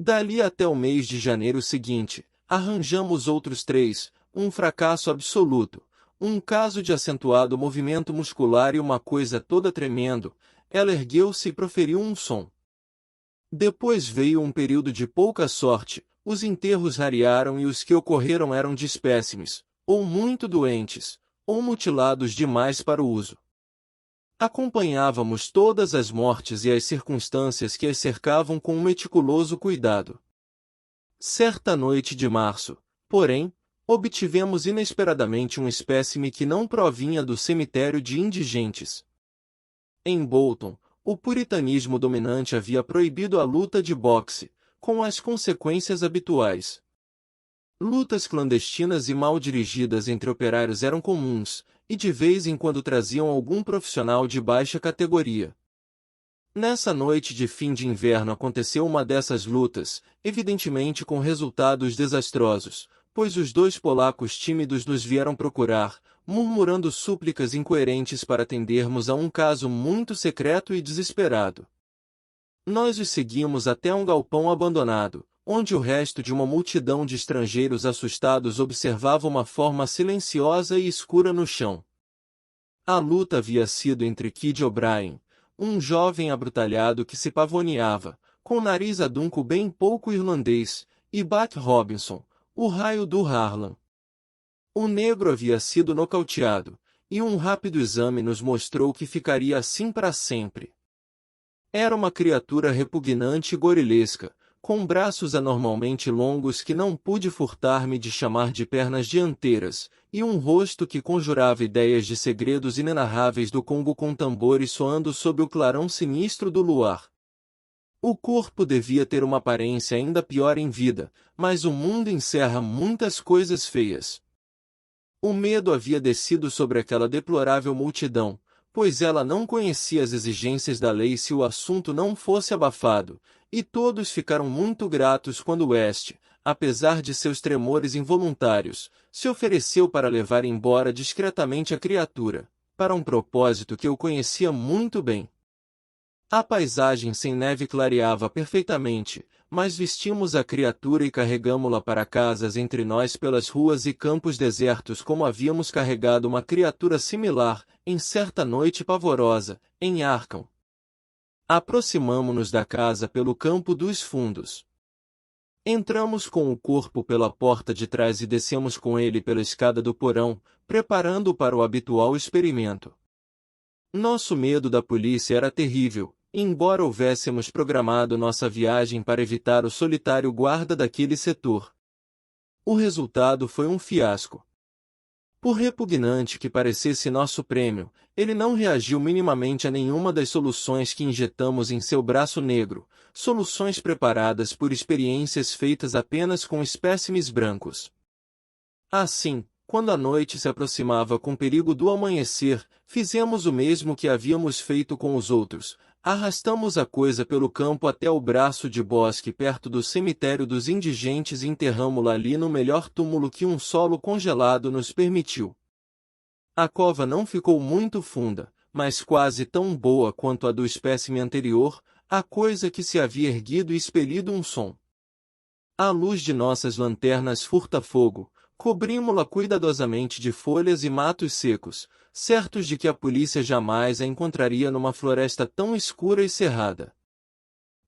Dali até o mês de janeiro seguinte, arranjamos outros 3, um fracasso absoluto, um caso de acentuado movimento muscular e uma coisa toda tremendo. Ela ergueu-se e proferiu um som. Depois veio um período de pouca sorte, os enterros rarearam e os que ocorreram eram de espécimes, ou muito doentes, ou mutilados demais para o uso. Acompanhávamos todas as mortes e as circunstâncias que as cercavam com um meticuloso cuidado. Certa noite de março, porém, obtivemos inesperadamente um espécime que não provinha do cemitério de indigentes. Em Bolton, o puritanismo dominante havia proibido a luta de boxe, com as consequências habituais. Lutas clandestinas e mal dirigidas entre operários eram comuns, e de vez em quando traziam algum profissional de baixa categoria. Nessa noite de fim de inverno aconteceu uma dessas lutas, evidentemente com resultados desastrosos, pois os 2 polacos tímidos nos vieram procurar, murmurando súplicas incoerentes para atendermos a um caso muito secreto e desesperado. Nós os seguimos até um galpão abandonado, onde o resto de uma multidão de estrangeiros assustados observava uma forma silenciosa e escura no chão. A luta havia sido entre Kid O'Brien, um jovem abrutalhado que se pavoneava, com nariz adunco bem pouco irlandês, e Buck Robinson, o raio do Harlan. O negro havia sido nocauteado, e um rápido exame nos mostrou que ficaria assim para sempre. Era uma criatura repugnante e gorilesca, com braços anormalmente longos que não pude furtar-me de chamar de pernas dianteiras, e um rosto que conjurava ideias de segredos inenarráveis do Congo com tambores soando sob o clarão sinistro do luar. O corpo devia ter uma aparência ainda pior em vida, mas o mundo encerra muitas coisas feias. O medo havia descido sobre aquela deplorável multidão, pois ela não conhecia as exigências da lei se o assunto não fosse abafado, e todos ficaram muito gratos quando West, apesar de seus tremores involuntários, se ofereceu para levar embora discretamente a criatura, para um propósito que eu conhecia muito bem. A paisagem sem neve clareava perfeitamente, mas vestimos a criatura e carregamo-la para casas entre nós pelas ruas e campos desertos como havíamos carregado uma criatura similar, em certa noite pavorosa, em Arkham. Aproximamo-nos da casa pelo campo dos fundos. Entramos com o corpo pela porta de trás e descemos com ele pela escada do porão, preparando-o para o habitual experimento. Nosso medo da polícia era terrível, embora houvéssemos programado nossa viagem para evitar o solitário guarda daquele setor. O resultado foi um fiasco. Por repugnante que parecesse nosso prêmio, ele não reagiu minimamente a nenhuma das soluções que injetamos em seu braço negro, soluções preparadas por experiências feitas apenas com espécimes brancos. Assim, quando a noite se aproximava com perigo do amanhecer, fizemos o mesmo que havíamos feito com os outros. Arrastamos a coisa pelo campo até o braço de bosque perto do cemitério dos indigentes e enterramo-la ali no melhor túmulo que um solo congelado nos permitiu. A cova não ficou muito funda, mas quase tão boa quanto a do espécime anterior, a coisa que se havia erguido e expelido um som. À luz de nossas lanternas furta-fogo, cobrimos-la cuidadosamente de folhas e matos secos, certos de que a polícia jamais a encontraria numa floresta tão escura e cerrada.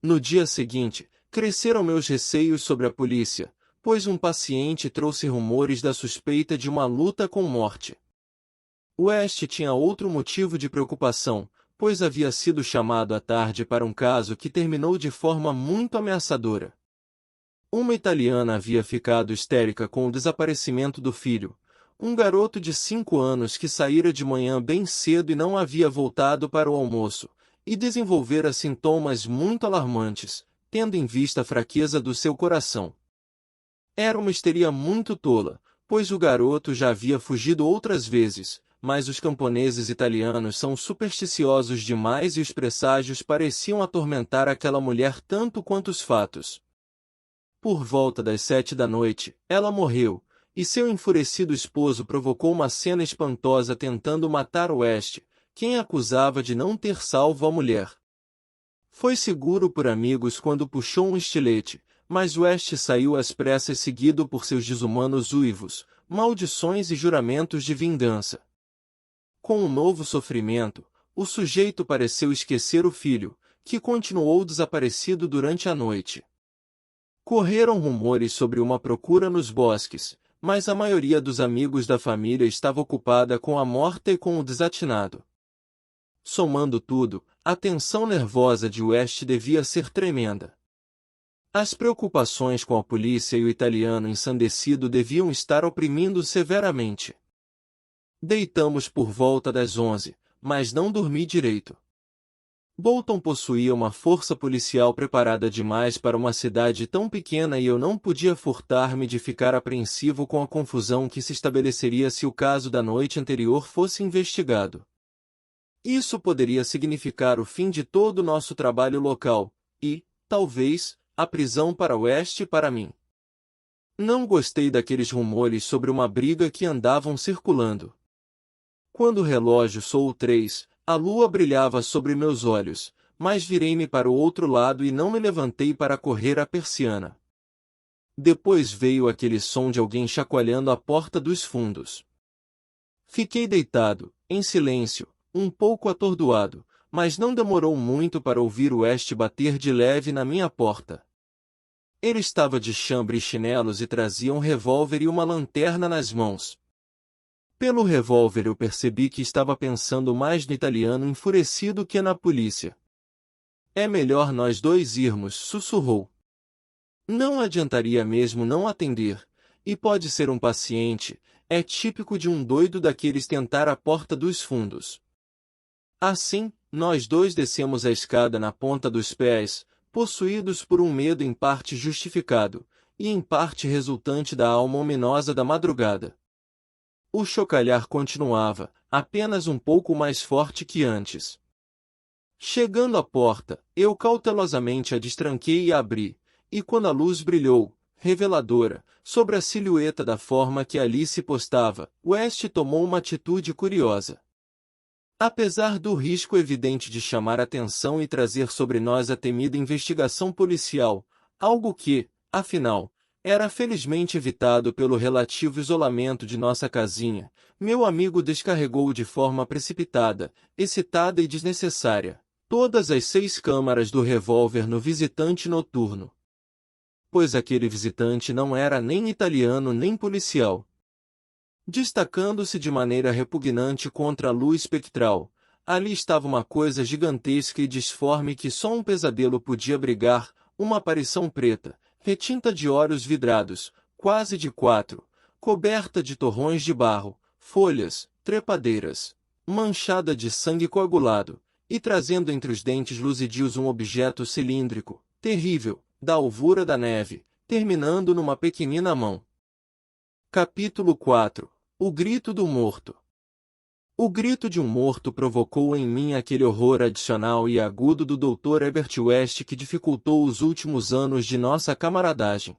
No dia seguinte, cresceram meus receios sobre a polícia, pois um paciente trouxe rumores da suspeita de uma luta com morte. West tinha outro motivo de preocupação, pois havia sido chamado à tarde para um caso que terminou de forma muito ameaçadora. Uma italiana havia ficado histérica com o desaparecimento do filho, um garoto de 5 anos que saíra de manhã bem cedo e não havia voltado para o almoço, e desenvolvera sintomas muito alarmantes, tendo em vista a fraqueza do seu coração. Era uma histeria muito tola, pois o garoto já havia fugido outras vezes, mas os camponeses italianos são supersticiosos demais e os presságios pareciam atormentar aquela mulher tanto quanto os fatos. Por volta das 7 da noite, ela morreu, e seu enfurecido esposo provocou uma cena espantosa tentando matar West, quem acusava de não ter salvo a mulher. Foi seguro por amigos quando puxou um estilete, mas West saiu às pressas seguido por seus desumanos uivos, maldições e juramentos de vingança. Com o novo sofrimento, o sujeito pareceu esquecer o filho, que continuou desaparecido durante a noite. Correram rumores sobre uma procura nos bosques, mas a maioria dos amigos da família estava ocupada com a morta e com o desatinado. Somando tudo, a tensão nervosa de West devia ser tremenda. As preocupações com a polícia e o italiano ensandecido deviam estar oprimindo severamente. Deitamos por volta das 11, mas não dormi direito. Bolton possuía uma força policial preparada demais para uma cidade tão pequena e eu não podia furtar-me de ficar apreensivo com a confusão que se estabeleceria se o caso da noite anterior fosse investigado. Isso poderia significar o fim de todo o nosso trabalho local, e, talvez, a prisão para West e para mim. Não gostei daqueles rumores sobre uma briga que andavam circulando. Quando o relógio soou 3, a lua brilhava sobre meus olhos, mas virei-me para o outro lado e não me levantei para correr a persiana. Depois veio aquele som de alguém chacoalhando a porta dos fundos. Fiquei deitado, em silêncio, um pouco atordoado, mas não demorou muito para ouvir West bater de leve na minha porta. Ele estava de chambre e chinelos e trazia um revólver e uma lanterna nas mãos. Pelo revólver eu percebi que estava pensando mais no italiano enfurecido que na polícia. É melhor nós dois irmos, sussurrou. Não adiantaria mesmo não atender, e pode ser um paciente, é típico de um doido daqueles tentar a porta dos fundos. Assim, nós dois descemos a escada na ponta dos pés, possuídos por um medo em parte justificado, e em parte resultante da alma ominosa da madrugada. O chocalhar continuava, apenas um pouco mais forte que antes. Chegando à porta, eu cautelosamente a destranquei e a abri, e quando a luz brilhou, reveladora, sobre a silhueta da forma que ali se postava, West tomou uma atitude curiosa. Apesar do risco evidente de chamar atenção e trazer sobre nós a temida investigação policial, Algo que, afinal, era felizmente evitado pelo relativo isolamento de nossa casinha. Meu amigo descarregou de forma precipitada, excitada e desnecessária todas as 6 câmaras do revólver no visitante noturno. Pois aquele visitante não era nem italiano nem policial. Destacando-se de maneira repugnante contra a luz espectral, ali estava uma coisa gigantesca e disforme que só um pesadelo podia abrigar, uma aparição preta, retinta de olhos vidrados, quase de 4, coberta de torrões de barro, folhas, trepadeiras, manchada de sangue coagulado, e trazendo entre os dentes luzidios um objeto cilíndrico, terrível, da alvura da neve, terminando numa pequenina mão. Capítulo 4. O grito do morto. O grito de um morto provocou em mim aquele horror adicional e agudo do Dr. Herbert West que dificultou os últimos anos de nossa camaradagem.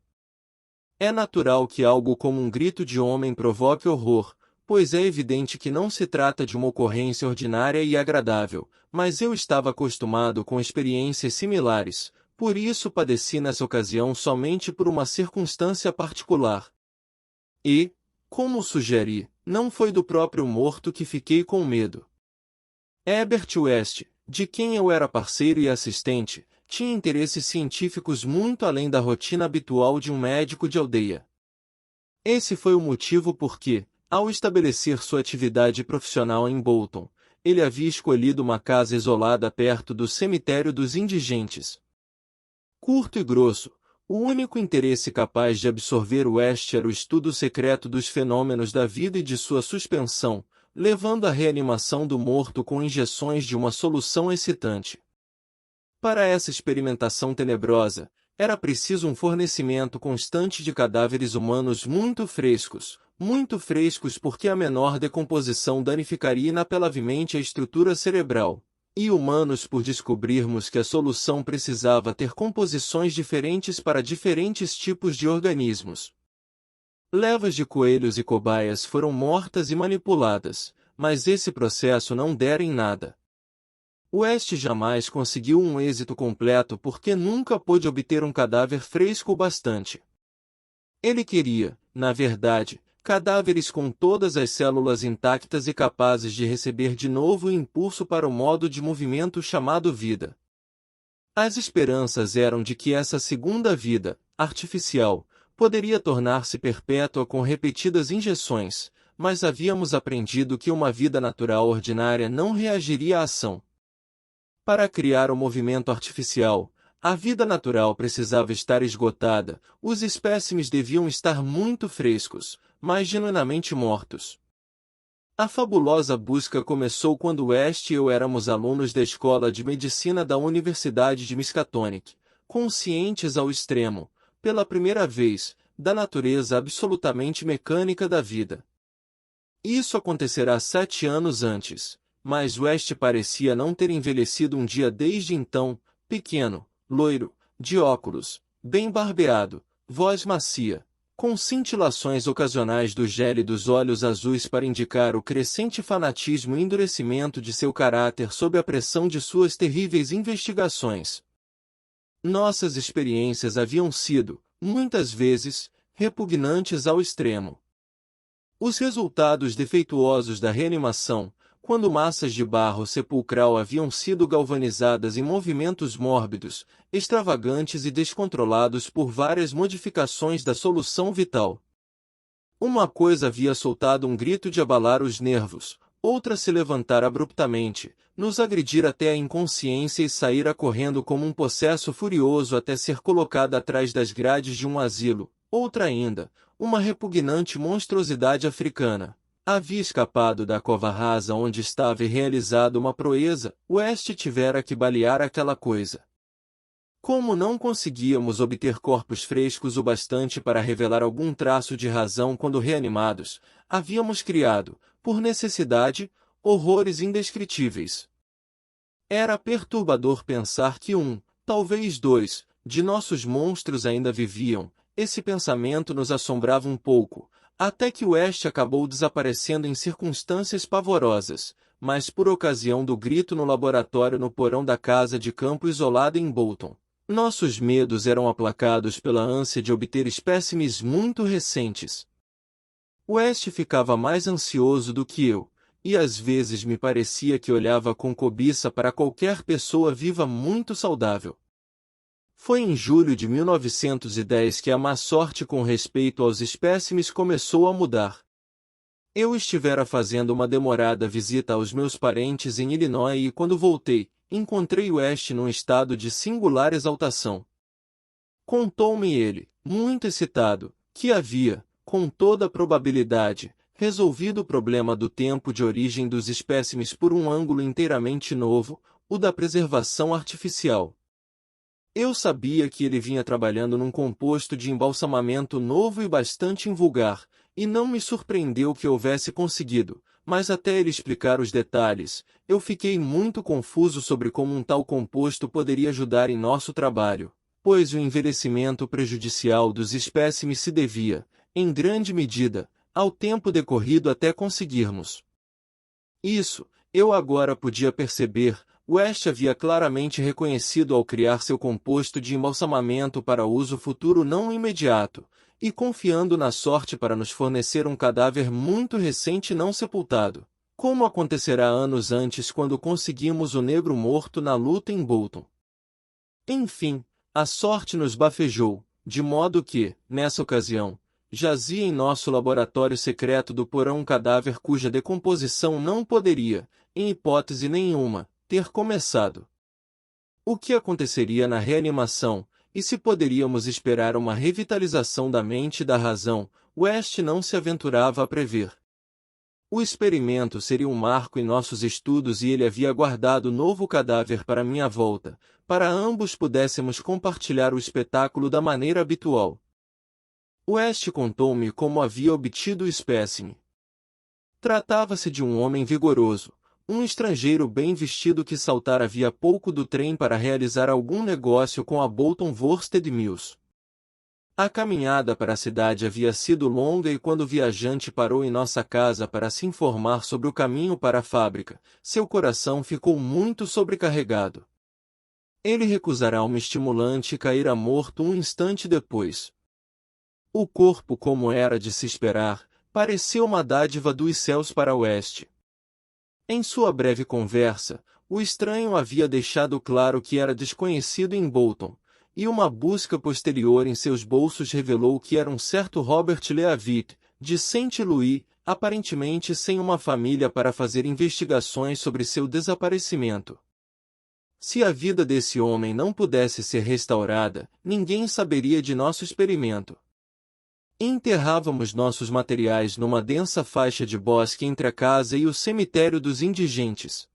É natural que algo como um grito de homem provoque horror, pois é evidente que não se trata de uma ocorrência ordinária e agradável, mas eu estava acostumado com experiências similares, por isso padeci nessa ocasião somente por uma circunstância particular. E, como sugeri, não foi do próprio morto que fiquei com medo. Herbert West, de quem eu era parceiro e assistente, tinha interesses científicos muito além da rotina habitual de um médico de aldeia. Esse foi o motivo por que, ao estabelecer sua atividade profissional em Bolton, ele havia escolhido uma casa isolada perto do cemitério dos indigentes. Curto e grosso, o único interesse capaz de absorver West era o estudo secreto dos fenômenos da vida e de sua suspensão, levando à reanimação do morto com injeções de uma solução excitante. Para essa experimentação tenebrosa, era preciso um fornecimento constante de cadáveres humanos muito frescos porque a menor decomposição danificaria inapelavelmente a estrutura cerebral. E humanos por descobrirmos que a solução precisava ter composições diferentes para diferentes tipos de organismos. Levas de coelhos e cobaias foram mortas e manipuladas, mas esse processo não dera em nada. West jamais conseguiu um êxito completo porque nunca pôde obter um cadáver fresco o bastante. Ele queria, na verdade, cadáveres com todas as células intactas e capazes de receber de novo o impulso para o modo de movimento chamado vida. As esperanças eram de que essa segunda vida, artificial, poderia tornar-se perpétua com repetidas injeções, mas havíamos aprendido que uma vida natural ordinária não reagiria à ação. Para criar o movimento artificial, a vida natural precisava estar esgotada, os espécimes deviam estar muito frescos, mas genuinamente mortos. A fabulosa busca começou quando West e eu éramos alunos da Escola de Medicina da Universidade de Miskatonic, conscientes ao extremo, pela primeira vez, da natureza absolutamente mecânica da vida. Isso acontecerá 7 anos antes, mas West parecia não ter envelhecido um dia desde então, pequeno, loiro, de óculos, bem barbeado, voz macia, com cintilações ocasionais dos gélidos olhos azuis para indicar o crescente fanatismo e endurecimento de seu caráter sob a pressão de suas terríveis investigações. Nossas experiências haviam sido, muitas vezes, repugnantes ao extremo. Os resultados defeituosos da reanimação, quando massas de barro sepulcral haviam sido galvanizadas em movimentos mórbidos, extravagantes e descontrolados por várias modificações da solução vital. Uma coisa havia soltado um grito de abalar os nervos, outra se levantar abruptamente, nos agredir até a inconsciência e sair correndo como um possesso furioso até ser colocada atrás das grades de um asilo, outra ainda, uma repugnante monstruosidade africana. Havia escapado da cova rasa onde estava e realizado uma proeza, West tivera que balear aquela coisa. Como não conseguíamos obter corpos frescos o bastante para revelar algum traço de razão quando reanimados, havíamos criado, por necessidade, horrores indescritíveis. Era perturbador pensar que talvez 2, de nossos monstros ainda viviam. Esse pensamento nos assombrava um pouco, até que West acabou desaparecendo em circunstâncias pavorosas, mas por ocasião do grito no laboratório no porão da casa de campo isolada em Bolton. Nossos medos eram aplacados pela ânsia de obter espécimes muito recentes. West ficava mais ansioso do que eu, e às vezes me parecia que olhava com cobiça para qualquer pessoa viva muito saudável. Foi em julho de 1910 que a má sorte com respeito aos espécimes começou a mudar. Eu estivera fazendo uma demorada visita aos meus parentes em Illinois e quando voltei, encontrei West num estado de singular exaltação. Contou-me ele, muito excitado, que havia, com toda a probabilidade, resolvido o problema do tempo de origem dos espécimes por um ângulo inteiramente novo, o da preservação artificial. Eu sabia que ele vinha trabalhando num composto de embalsamamento novo e bastante invulgar, e não me surpreendeu que houvesse conseguido, mas até ele explicar os detalhes, eu fiquei muito confuso sobre como um tal composto poderia ajudar em nosso trabalho, pois o envelhecimento prejudicial dos espécimes se devia, em grande medida, ao tempo decorrido até conseguirmos. Isso, eu agora podia perceber. West havia claramente reconhecido ao criar seu composto de embalsamamento para uso futuro não imediato, e confiando na sorte para nos fornecer um cadáver muito recente não sepultado, como acontecerá anos antes quando conseguimos o negro morto na luta em Bolton. Enfim, a sorte nos bafejou, de modo que, nessa ocasião, jazia em nosso laboratório secreto do porão um cadáver cuja decomposição não poderia, em hipótese nenhuma, ter começado. O que aconteceria na reanimação, e se poderíamos esperar uma revitalização da mente e da razão, West não se aventurava a prever. O experimento seria um marco em nossos estudos e ele havia guardado novo cadáver para minha volta, para ambos pudéssemos compartilhar o espetáculo da maneira habitual. West contou-me como havia obtido o espécime. Tratava-se de um homem vigoroso, um estrangeiro bem vestido que saltara havia pouco do trem para realizar algum negócio com a Bolton Worsted Mills. A caminhada para a cidade havia sido longa e quando o viajante parou em nossa casa para se informar sobre o caminho para a fábrica, seu coração ficou muito sobrecarregado. Ele recusara uma estimulante e caíra morto um instante depois. O corpo, como era de se esperar, pareceu uma dádiva dos céus para West. Em sua breve conversa, o estranho havia deixado claro que era desconhecido em Bolton, e uma busca posterior em seus bolsos revelou que era um certo Robert Leavitt, de Saint Louis, aparentemente sem uma família para fazer investigações sobre seu desaparecimento. Se a vida desse homem não pudesse ser restaurada, ninguém saberia de nosso experimento. Enterrávamos nossos materiais numa densa faixa de bosque entre a casa e o cemitério dos indigentes.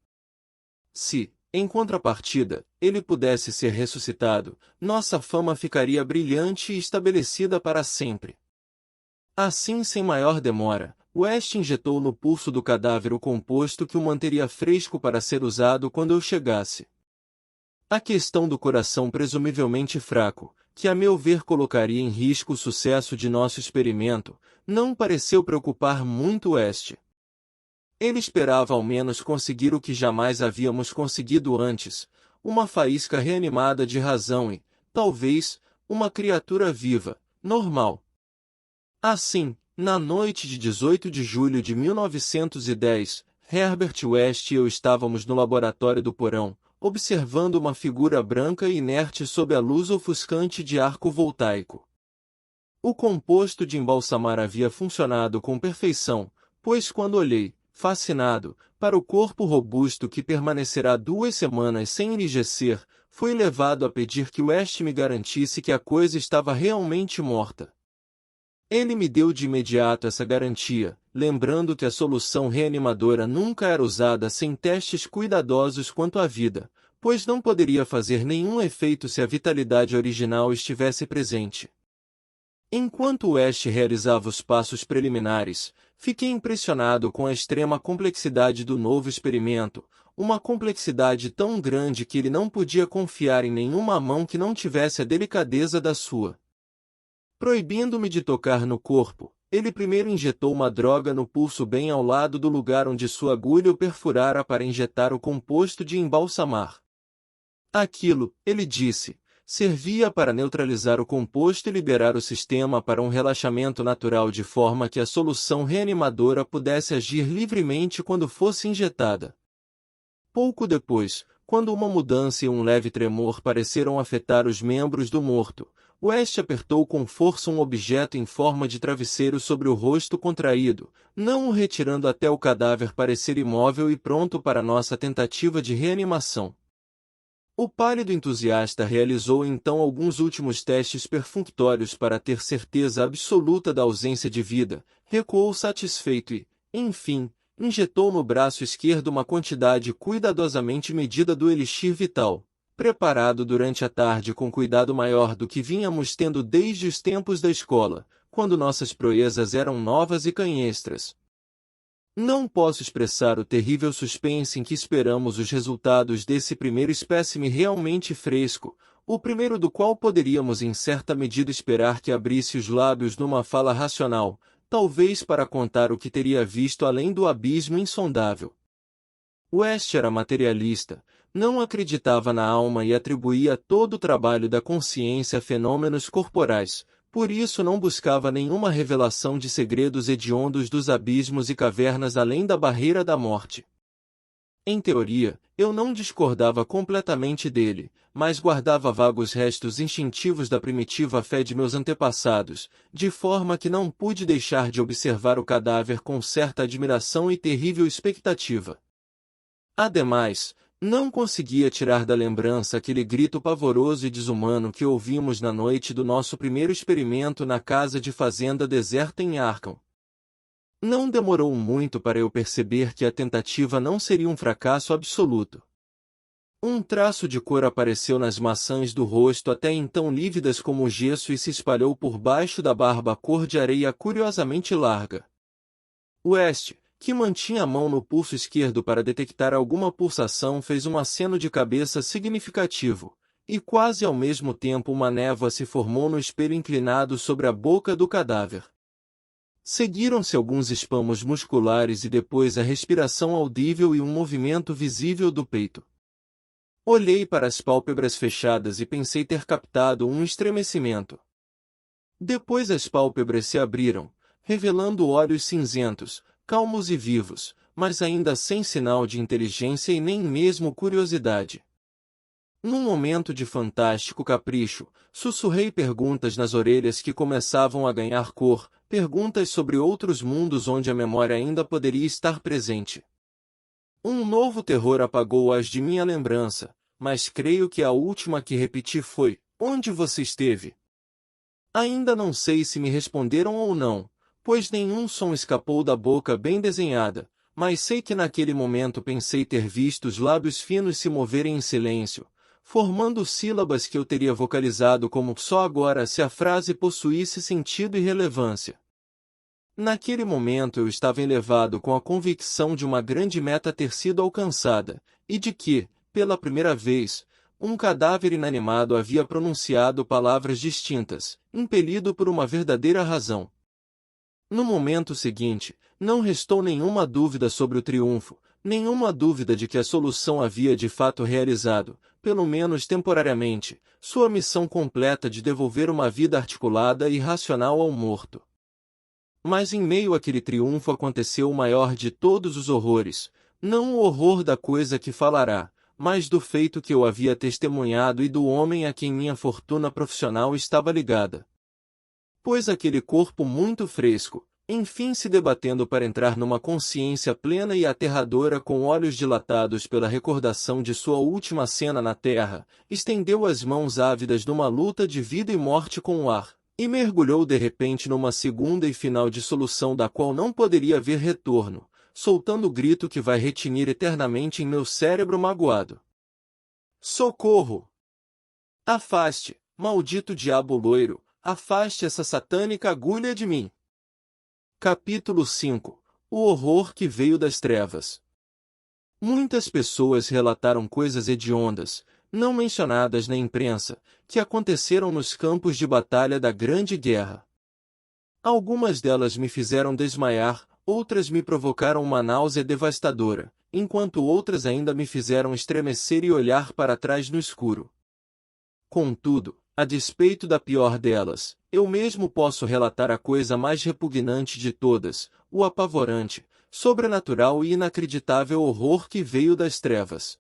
Se, em contrapartida, ele pudesse ser ressuscitado, nossa fama ficaria brilhante e estabelecida para sempre. Assim, sem maior demora, West injetou no pulso do cadáver o composto que o manteria fresco para ser usado quando eu chegasse. A questão do coração presumivelmente fraco, que a meu ver colocaria em risco o sucesso de nosso experimento, não pareceu preocupar muito West. Ele esperava ao menos conseguir o que jamais havíamos conseguido antes, uma faísca reanimada de razão e, talvez, uma criatura viva, normal. Assim, na noite de 18 de julho de 1910, Herbert West e eu estávamos no laboratório do porão, observando uma figura branca e inerte sob a luz ofuscante de arco voltaico. O composto de embalsamar havia funcionado com perfeição, pois quando olhei, fascinado, para o corpo robusto que permanecerá 2 semanas sem enrijecer, fui levado a pedir que West me garantisse que a coisa estava realmente morta. Ele me deu de imediato essa garantia, lembrando que a solução reanimadora nunca era usada sem testes cuidadosos quanto à vida, pois não poderia fazer nenhum efeito se a vitalidade original estivesse presente. Enquanto West realizava os passos preliminares, fiquei impressionado com a extrema complexidade do novo experimento, uma complexidade tão grande que ele não podia confiar em nenhuma mão que não tivesse a delicadeza da sua. Proibindo-me de tocar no corpo, ele primeiro injetou uma droga no pulso bem ao lado do lugar onde sua agulha o perfurara para injetar o composto de embalsamar. Aquilo, ele disse, servia para neutralizar o composto e liberar o sistema para um relaxamento natural de forma que a solução reanimadora pudesse agir livremente quando fosse injetada. Pouco depois, quando uma mudança e um leve tremor pareceram afetar os membros do morto, West apertou com força um objeto em forma de travesseiro sobre o rosto contraído, não o retirando até o cadáver parecer imóvel e pronto para nossa tentativa de reanimação. O pálido entusiasta realizou então alguns últimos testes perfunctórios para ter certeza absoluta da ausência de vida, recuou satisfeito e, enfim, injetou no braço esquerdo uma quantidade cuidadosamente medida do elixir vital, preparado durante a tarde com cuidado maior do que vínhamos tendo desde os tempos da escola, quando nossas proezas eram novas e canhestras. Não posso expressar o terrível suspense em que esperamos os resultados desse primeiro espécime realmente fresco, o primeiro do qual poderíamos em certa medida esperar que abrisse os lábios numa fala racional, talvez para contar o que teria visto além do abismo insondável. West era materialista, não acreditava na alma e atribuía todo o trabalho da consciência a fenômenos corporais. Por isso não buscava nenhuma revelação de segredos hediondos dos abismos e cavernas além da barreira da morte. Em teoria, eu não discordava completamente dele, mas guardava vagos restos instintivos da primitiva fé de meus antepassados, de forma que não pude deixar de observar o cadáver com certa admiração e terrível expectativa. Ademais, não conseguia tirar da lembrança aquele grito pavoroso e desumano que ouvimos na noite do nosso primeiro experimento na casa de fazenda deserta em Arkham. Não demorou muito para eu perceber que a tentativa não seria um fracasso absoluto. Um traço de cor apareceu nas maçãs do rosto até então lívidas como o gesso e se espalhou por baixo da barba cor de areia curiosamente larga. West, que mantinha a mão no pulso esquerdo para detectar alguma pulsação, fez um aceno de cabeça significativo, e quase ao mesmo tempo uma névoa se formou no espelho inclinado sobre a boca do cadáver. Seguiram-se alguns espasmos musculares e depois a respiração audível e um movimento visível do peito. Olhei para as pálpebras fechadas e pensei ter captado um estremecimento. Depois as pálpebras se abriram, revelando olhos cinzentos, calmos e vivos, mas ainda sem sinal de inteligência e nem mesmo curiosidade. Num momento de fantástico capricho, sussurrei perguntas nas orelhas que começavam a ganhar cor, perguntas sobre outros mundos onde a memória ainda poderia estar presente. Um novo terror apagou-as de minha lembrança, mas creio que a última que repeti foi: onde você esteve? Ainda não sei se me responderam ou não, pois nenhum som escapou da boca bem desenhada, mas sei que naquele momento pensei ter visto os lábios finos se moverem em silêncio, formando sílabas que eu teria vocalizado como só agora se a frase possuísse sentido e relevância. Naquele momento eu estava enlevado com a convicção de uma grande meta ter sido alcançada, e de que, pela primeira vez, um cadáver inanimado havia pronunciado palavras distintas, impelido por uma verdadeira razão. No momento seguinte, não restou nenhuma dúvida sobre o triunfo, nenhuma dúvida de que a solução havia de fato realizado, pelo menos temporariamente, sua missão completa de devolver uma vida articulada e racional ao morto. Mas em meio àquele triunfo aconteceu o maior de todos os horrores, não o horror da coisa que falará, mas do feito que eu havia testemunhado e do homem a quem minha fortuna profissional estava ligada. Pois aquele corpo muito fresco, enfim se debatendo para entrar numa consciência plena e aterradora com olhos dilatados pela recordação de sua última cena na terra, estendeu as mãos ávidas numa luta de vida e morte com o ar, e mergulhou de repente numa segunda e final dissolução da qual não poderia haver retorno, soltando o grito que vai retinir eternamente em meu cérebro magoado. Socorro! Afaste, maldito diabo loiro, afaste essa satânica agulha de mim! Capítulo 5 – O horror que veio das trevas. Muitas pessoas relataram coisas hediondas, não mencionadas na imprensa, que aconteceram nos campos de batalha da Grande Guerra. Algumas delas me fizeram desmaiar, outras me provocaram uma náusea devastadora, enquanto outras ainda me fizeram estremecer e olhar para trás no escuro. Contudo, a despeito da pior delas, eu mesmo posso relatar a coisa mais repugnante de todas, o apavorante, sobrenatural e inacreditável horror que veio das trevas.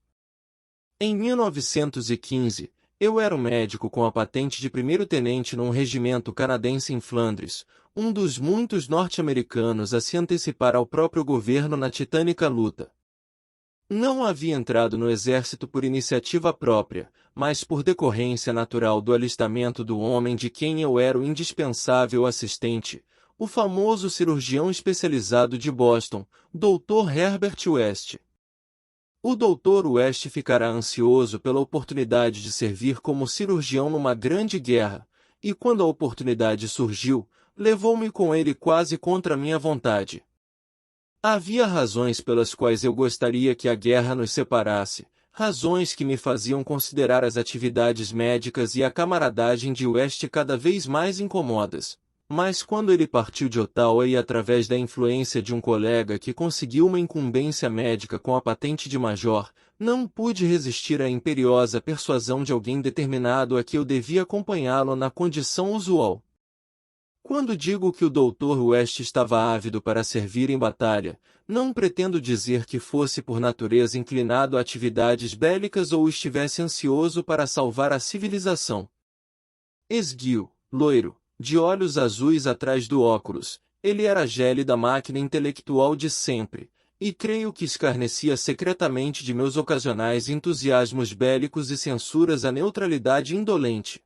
Em 1915, eu era um médico com a patente de primeiro-tenente num regimento canadense em Flandres, um dos muitos norte-americanos a se antecipar ao próprio governo na titânica luta. Não havia entrado no exército por iniciativa própria, mas por decorrência natural do alistamento do homem de quem eu era o indispensável assistente, o famoso cirurgião especializado de Boston, Dr. Herbert West. O Dr. West ficara ansioso pela oportunidade de servir como cirurgião numa grande guerra, e quando a oportunidade surgiu, levou-me com ele quase contra minha vontade. Havia razões pelas quais eu gostaria que a guerra nos separasse, razões que me faziam considerar as atividades médicas e a camaradagem de West cada vez mais incomodas. Mas quando ele partiu de Ottawa e através da influência de um colega que conseguiu uma incumbência médica com a patente de major, não pude resistir à imperiosa persuasão de alguém determinado a que eu devia acompanhá-lo na condição usual. Quando digo que o Dr. West estava ávido para servir em batalha, não pretendo dizer que fosse por natureza inclinado a atividades bélicas ou estivesse ansioso para salvar a civilização. Esguio, loiro, de olhos azuis atrás do óculos, ele era a gélida máquina intelectual de sempre, e creio que escarnecia secretamente de meus ocasionais entusiasmos bélicos e censuras à neutralidade indolente.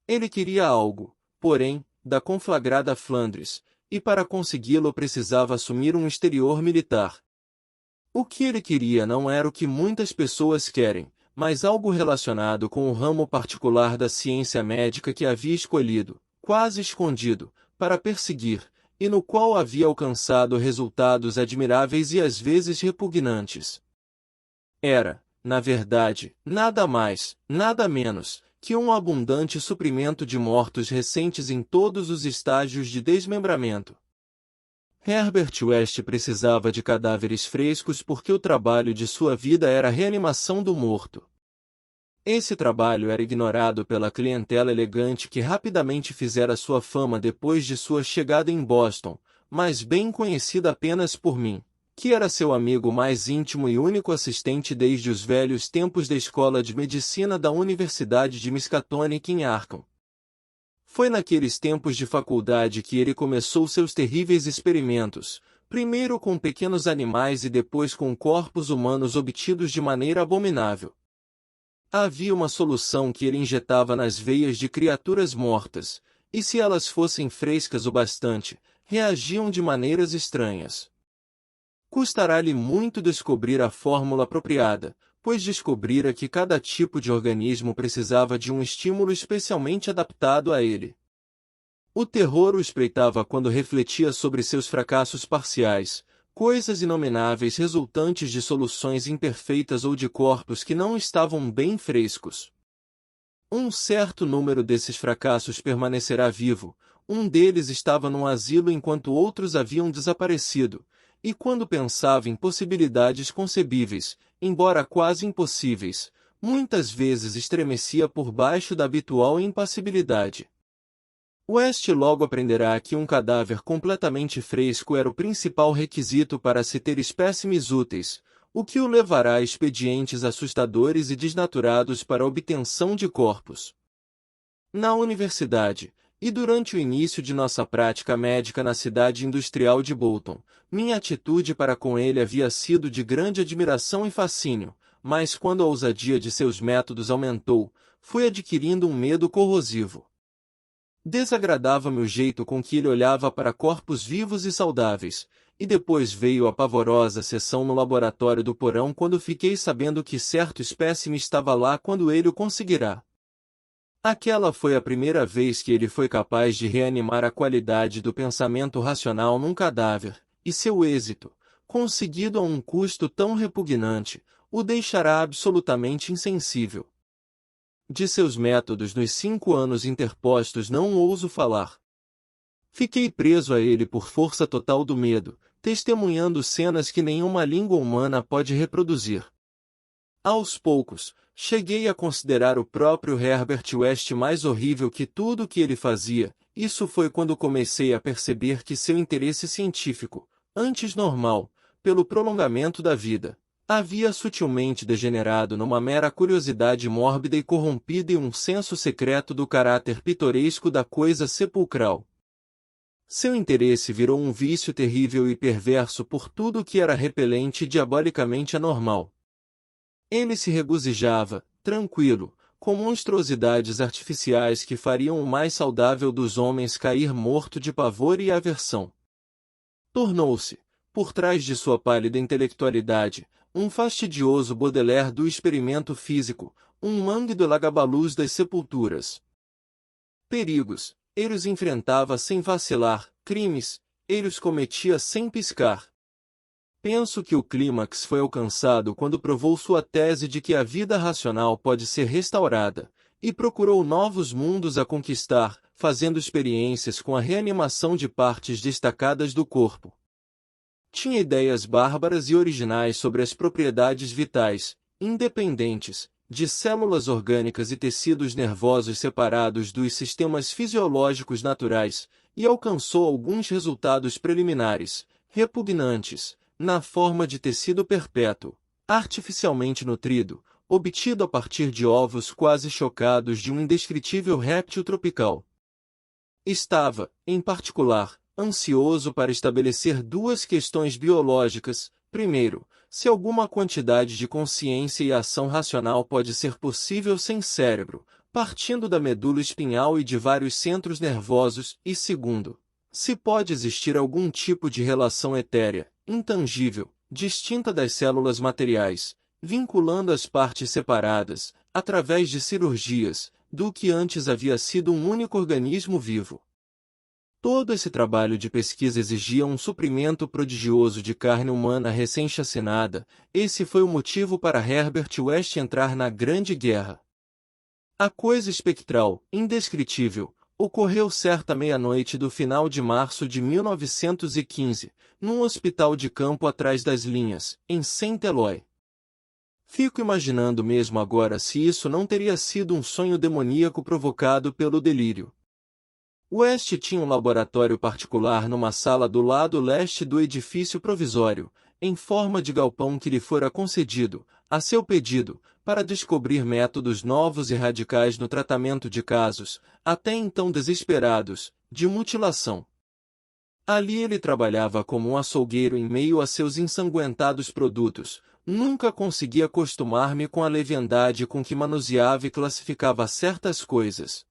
Ele queria algo, porém, da conflagrada Flandres, e para consegui-lo precisava assumir um exterior militar. O que ele queria não era o que muitas pessoas querem, mas algo relacionado com o ramo particular da ciência médica que havia escolhido, quase escondido, para perseguir, e no qual havia alcançado resultados admiráveis e às vezes repugnantes. Era, na verdade, nada mais, nada menos, que um abundante suprimento de mortos recentes em todos os estágios de desmembramento. Herbert West precisava de cadáveres frescos porque o trabalho de sua vida era a reanimação do morto. Esse trabalho era ignorado pela clientela elegante que rapidamente fizera sua fama depois de sua chegada em Boston, mas bem conhecida apenas por mim, que era seu amigo mais íntimo e único assistente desde os velhos tempos da Escola de Medicina da Universidade de Miskatonic em Arkham. Foi naqueles tempos de faculdade que ele começou seus terríveis experimentos, primeiro com pequenos animais e depois com corpos humanos obtidos de maneira abominável. Havia uma solução que ele injetava nas veias de criaturas mortas, e se elas fossem frescas o bastante, reagiam de maneiras estranhas. Custará-lhe muito descobrir a fórmula apropriada, pois descobrira que cada tipo de organismo precisava de um estímulo especialmente adaptado a ele. O terror o espreitava quando refletia sobre seus fracassos parciais, coisas inomináveis resultantes de soluções imperfeitas ou de corpos que não estavam bem frescos. Um certo número desses fracassos permanecerá vivo, um deles estava num asilo enquanto outros haviam desaparecido, e quando pensava em possibilidades concebíveis, embora quase impossíveis, muitas vezes estremecia por baixo da habitual impassibilidade. West logo aprenderá que um cadáver completamente fresco era o principal requisito para se ter espécimes úteis, o que o levará a expedientes assustadores e desnaturados para a obtenção de corpos. Na universidade, e durante o início de nossa prática médica na cidade industrial de Bolton, minha atitude para com ele havia sido de grande admiração e fascínio, mas quando a ousadia de seus métodos aumentou, fui adquirindo um medo corrosivo. Desagradava-me o jeito com que ele olhava para corpos vivos e saudáveis, e depois veio a pavorosa sessão no laboratório do porão quando fiquei sabendo que certo espécime estava lá quando ele o conseguirá. Aquela foi a primeira vez que ele foi capaz de reanimar a qualidade do pensamento racional num cadáver, e seu êxito, conseguido a um custo tão repugnante, o deixará absolutamente insensível. De seus métodos nos 5 anos interpostos não ouso falar. Fiquei preso a ele por força total do medo, testemunhando cenas que nenhuma língua humana pode reproduzir. Aos poucos, cheguei a considerar o próprio Herbert West mais horrível que tudo o que ele fazia. Isso foi quando comecei a perceber que seu interesse científico, antes normal, pelo prolongamento da vida, havia sutilmente degenerado numa mera curiosidade mórbida e corrompida e um senso secreto do caráter pitoresco da coisa sepulcral. Seu interesse virou um vício terrível e perverso por tudo que era repelente e diabolicamente anormal. Ele se regozijava, tranquilo, com monstruosidades artificiais que fariam o mais saudável dos homens cair morto de pavor e aversão. Tornou-se, por trás de sua pálida intelectualidade, um fastidioso Baudelaire do experimento físico, um Mangue do Lagabalus das sepulturas. Perigos, ele os enfrentava sem vacilar, crimes, ele os cometia sem piscar. Penso que o clímax foi alcançado quando provou sua tese de que a vida racional pode ser restaurada, e procurou novos mundos a conquistar, fazendo experiências com a reanimação de partes destacadas do corpo. Tinha ideias bárbaras e originais sobre as propriedades vitais, independentes, de células orgânicas e tecidos nervosos separados dos sistemas fisiológicos naturais, e alcançou alguns resultados preliminares, repugnantes, na forma de tecido perpétuo, artificialmente nutrido, obtido a partir de ovos quase chocados de um indescritível réptil tropical. Estava, em particular, ansioso para estabelecer duas questões biológicas. Primeiro, se alguma quantidade de consciência e ação racional pode ser possível sem cérebro, partindo da medula espinhal e de vários centros nervosos, e segundo, se pode existir algum tipo de relação etérea, intangível, distinta das células materiais, vinculando as partes separadas, através de cirurgias, do que antes havia sido um único organismo vivo. Todo esse trabalho de pesquisa exigia um suprimento prodigioso de carne humana recém-chacinada. Esse foi o motivo para Herbert West entrar na Grande Guerra. A coisa espectral, indescritível, ocorreu certa meia-noite do final de março de 1915, num hospital de campo atrás das linhas, em Saint-Éloi. Fico imaginando mesmo agora se isso não teria sido um sonho demoníaco provocado pelo delírio. West tinha um laboratório particular numa sala do lado leste do edifício provisório, em forma de galpão que lhe fora concedido, a seu pedido, para descobrir métodos novos e radicais no tratamento de casos, até então desesperados, de mutilação. Ali ele trabalhava como um açougueiro em meio a seus ensanguentados produtos. Nunca consegui acostumar-me com a leviandade com que manuseava e classificava certas coisas.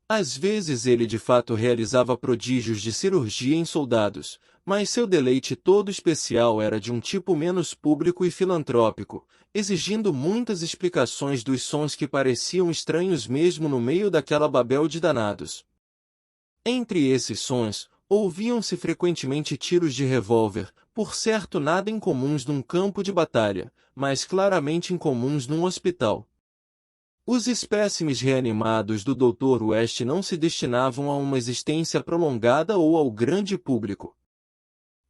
Às vezes ele de fato realizava prodígios de cirurgia em soldados, mas seu deleite todo especial era de um tipo menos público e filantrópico, exigindo muitas explicações dos sons que pareciam estranhos mesmo no meio daquela babel de danados. Entre esses sons, ouviam-se frequentemente tiros de revólver, por certo nada incomuns num campo de batalha, mas claramente incomuns num hospital. Os espécimes reanimados do Dr. West não se destinavam a uma existência prolongada ou ao grande público.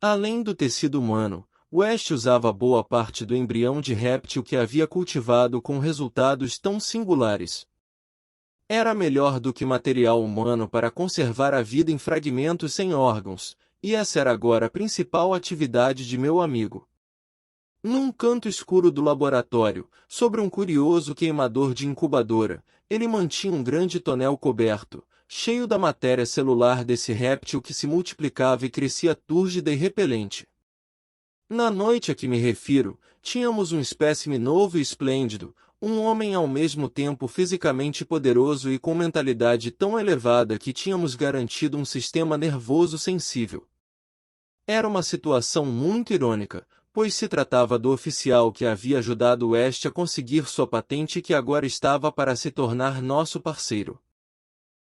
Além do tecido humano, West usava boa parte do embrião de réptil que havia cultivado com resultados tão singulares. Era melhor do que material humano para conservar a vida em fragmentos sem órgãos, e essa era agora a principal atividade de meu amigo. Num canto escuro do laboratório, sobre um curioso queimador de incubadora, ele mantinha um grande tonel coberto, cheio da matéria celular desse réptil que se multiplicava e crescia túrgida e repelente. Na noite a que me refiro, tínhamos um espécime novo e esplêndido, um homem ao mesmo tempo fisicamente poderoso e com mentalidade tão elevada que tínhamos garantido um sistema nervoso sensível. Era uma situação muito irônica, pois se tratava do oficial que havia ajudado West a conseguir sua patente e que agora estava para se tornar nosso parceiro.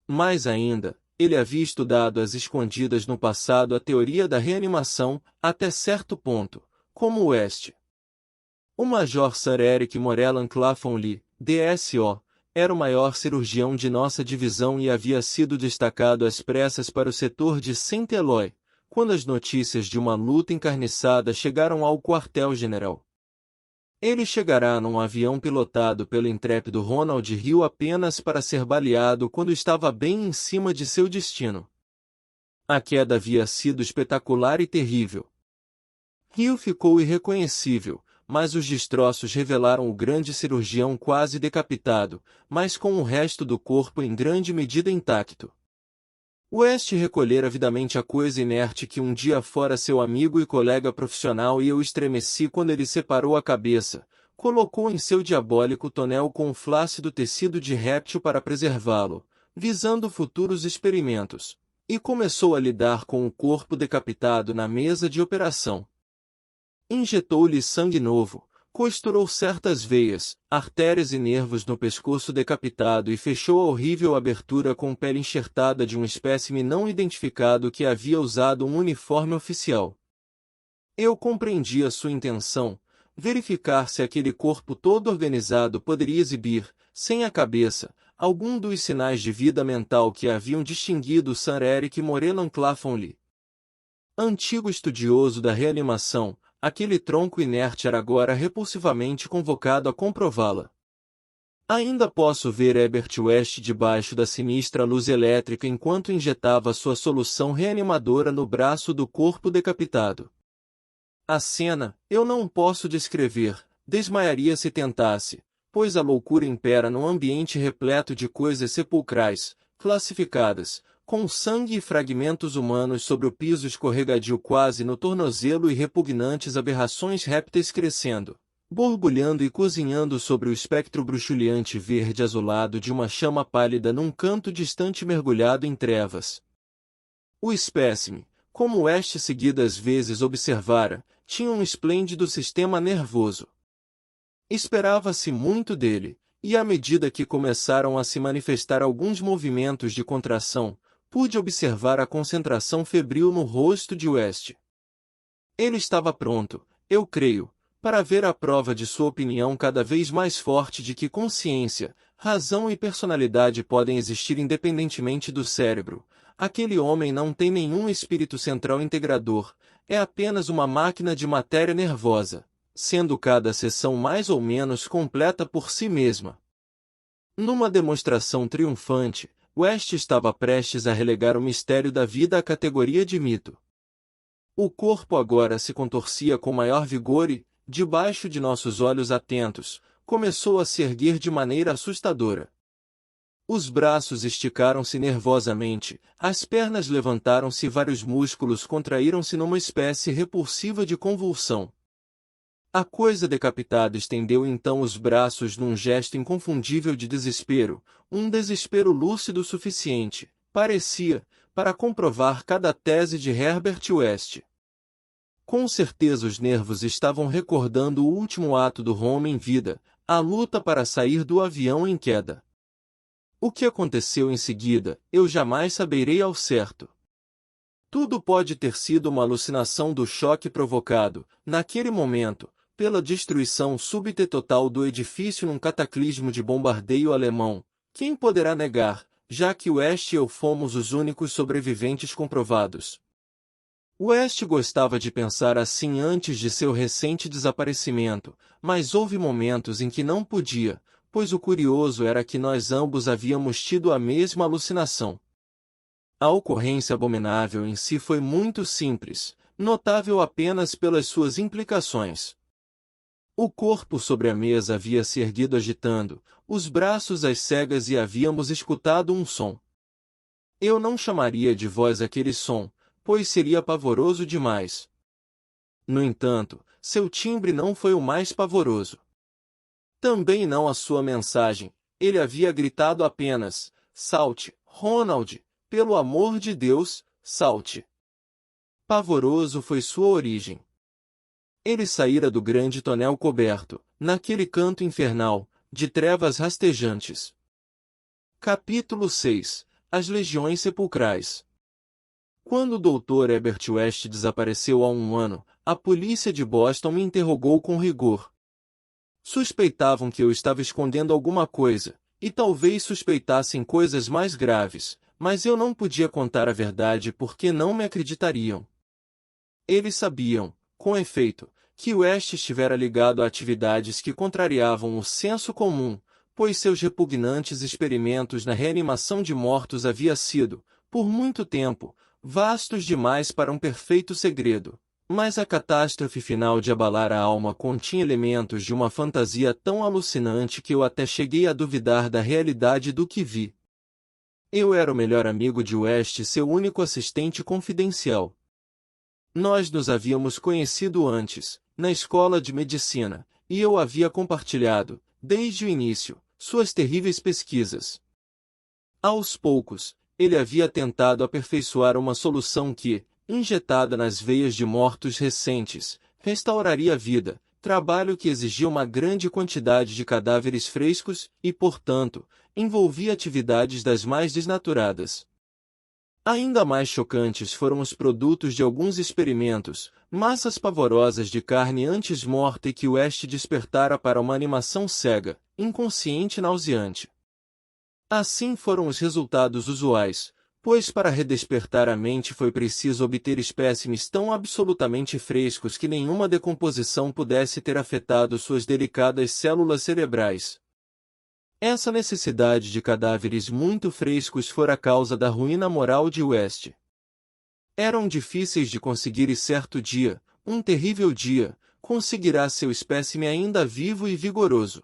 Mais ainda, ele havia estudado às escondidas no passado a teoria da reanimação, até certo ponto, como West. O Major Sir Eric Morellan Clapham Lee, DSO, era o maior cirurgião de nossa divisão e havia sido destacado às pressas para o setor de Saint-Éloi, quando as notícias de uma luta encarniçada chegaram ao quartel-general. Ele chegará num avião pilotado pelo intrépido Ronald Hill apenas para ser baleado quando estava bem em cima de seu destino. A queda havia sido espetacular e terrível. Hill ficou irreconhecível, mas os destroços revelaram o grande cirurgião quase decapitado, mas com o resto do corpo em grande medida intacto. West recolhera avidamente a coisa inerte que um dia fora seu amigo e colega profissional e eu estremeci quando ele separou a cabeça, colocou em seu diabólico tonel com um flácido tecido de réptil para preservá-lo, visando futuros experimentos, e começou a lidar com o corpo decapitado na mesa de operação. Injetou-lhe sangue novo, costurou certas veias, artérias e nervos no pescoço decapitado e fechou a horrível abertura com pele enxertada de um espécime não identificado que havia usado um uniforme oficial. Eu compreendia sua intenção, verificar se aquele corpo todo organizado poderia exibir, sem a cabeça, algum dos sinais de vida mental que haviam distinguido Sir Eric Moreland Clapham-Lee. Antigo estudioso da reanimação, aquele tronco inerte era agora repulsivamente convocado a comprová-la. Ainda posso ver Herbert West debaixo da sinistra luz elétrica enquanto injetava sua solução reanimadora no braço do corpo decapitado. A cena, eu não posso descrever, desmaiaria se tentasse, pois a loucura impera num ambiente repleto de coisas sepulcrais, classificadas, com sangue e fragmentos humanos sobre o piso escorregadio quase no tornozelo e repugnantes aberrações répteis crescendo, borbulhando e cozinhando sobre o espectro bruxuleante verde-azulado de uma chama pálida num canto distante mergulhado em trevas. O espécime, como West seguidas vezes observara, tinha um esplêndido sistema nervoso. Esperava-se muito dele, e à medida que começaram a se manifestar alguns movimentos de contração, pude observar a concentração febril no rosto de West. Ele estava pronto, eu creio, para ver a prova de sua opinião cada vez mais forte de que consciência, razão e personalidade podem existir independentemente do cérebro. Aquele homem não tem nenhum espírito central integrador, é apenas uma máquina de matéria nervosa, sendo cada seção mais ou menos completa por si mesma. Numa demonstração triunfante, West estava prestes a relegar o mistério da vida à categoria de mito. O corpo agora se contorcia com maior vigor e, debaixo de nossos olhos atentos, começou a se erguer de maneira assustadora. Os braços esticaram-se nervosamente, as pernas levantaram-se e vários músculos contraíram-se numa espécie repulsiva de convulsão. A coisa decapitada estendeu então os braços num gesto inconfundível de desespero, um desespero lúcido suficiente, parecia, para comprovar cada tese de Herbert West. Com certeza os nervos estavam recordando o último ato do homem em vida, a luta para sair do avião em queda. O que aconteceu em seguida, eu jamais saberei ao certo. Tudo pode ter sido uma alucinação do choque provocado, naquele momento, pela destruição súbita e total do edifício num cataclismo de bombardeio alemão. Quem poderá negar, já que West e eu fomos os únicos sobreviventes comprovados? West gostava de pensar assim antes de seu recente desaparecimento, mas houve momentos em que não podia, pois o curioso era que nós ambos havíamos tido a mesma alucinação. A ocorrência abominável em si foi muito simples, notável apenas pelas suas implicações. O corpo sobre a mesa havia se erguido agitando, os braços às cegas e havíamos escutado um som. Eu não chamaria de voz aquele som, pois seria pavoroso demais. No entanto, seu timbre não foi o mais pavoroso. Também não a sua mensagem, ele havia gritado apenas, salte, Ronald, pelo amor de Deus, salte. Pavoroso foi sua origem. Ele saíra do grande tonel coberto, naquele canto infernal, de trevas rastejantes. Capítulo 6. As Legiões Sepulcrais. Quando o Dr. Herbert West desapareceu há um ano, a polícia de Boston me interrogou com rigor. Suspeitavam que eu estava escondendo alguma coisa, e talvez suspeitassem coisas mais graves, mas eu não podia contar a verdade porque não me acreditariam. Eles sabiam, com efeito, que West estivera ligado a atividades que contrariavam o senso comum, pois seus repugnantes experimentos na reanimação de mortos havia sido, por muito tempo, vastos demais para um perfeito segredo. Mas a catástrofe final de abalar a alma continha elementos de uma fantasia tão alucinante que eu até cheguei a duvidar da realidade do que vi. Eu era o melhor amigo de West e seu único assistente confidencial. Nós nos havíamos conhecido antes, na escola de medicina, e eu havia compartilhado, desde o início, suas terríveis pesquisas. Aos poucos, ele havia tentado aperfeiçoar uma solução que, injetada nas veias de mortos recentes, restauraria a vida, trabalho que exigia uma grande quantidade de cadáveres frescos e, portanto, envolvia atividades das mais desnaturadas. Ainda mais chocantes foram os produtos de alguns experimentos, massas pavorosas de carne antes morta e que West despertara para uma animação cega, inconsciente e nauseante. Assim foram os resultados usuais, pois para redespertar a mente foi preciso obter espécimes tão absolutamente frescos que nenhuma decomposição pudesse ter afetado suas delicadas células cerebrais. Essa necessidade de cadáveres muito frescos fora a causa da ruína moral de West. Eram difíceis de conseguir e certo dia, um terrível dia, conseguirá seu espécime ainda vivo e vigoroso.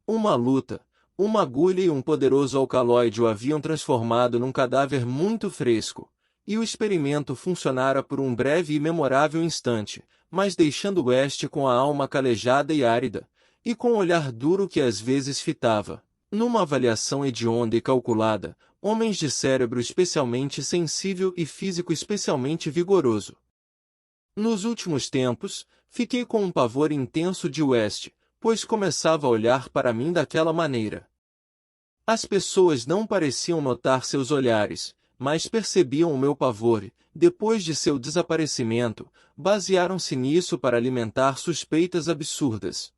Uma luta, uma agulha e um poderoso alcaloide o haviam transformado num cadáver muito fresco, e o experimento funcionara por um breve e memorável instante, mas deixando West com a alma calejada e árida, e com o olhar duro que às vezes fitava, numa avaliação hedionda e calculada, homens de cérebro especialmente sensível e físico especialmente vigoroso. Nos últimos tempos, fiquei com um pavor intenso de West, pois começava a olhar para mim daquela maneira. As pessoas não pareciam notar seus olhares, mas percebiam o meu pavor e, depois de seu desaparecimento, basearam-se nisso para alimentar suspeitas absurdas.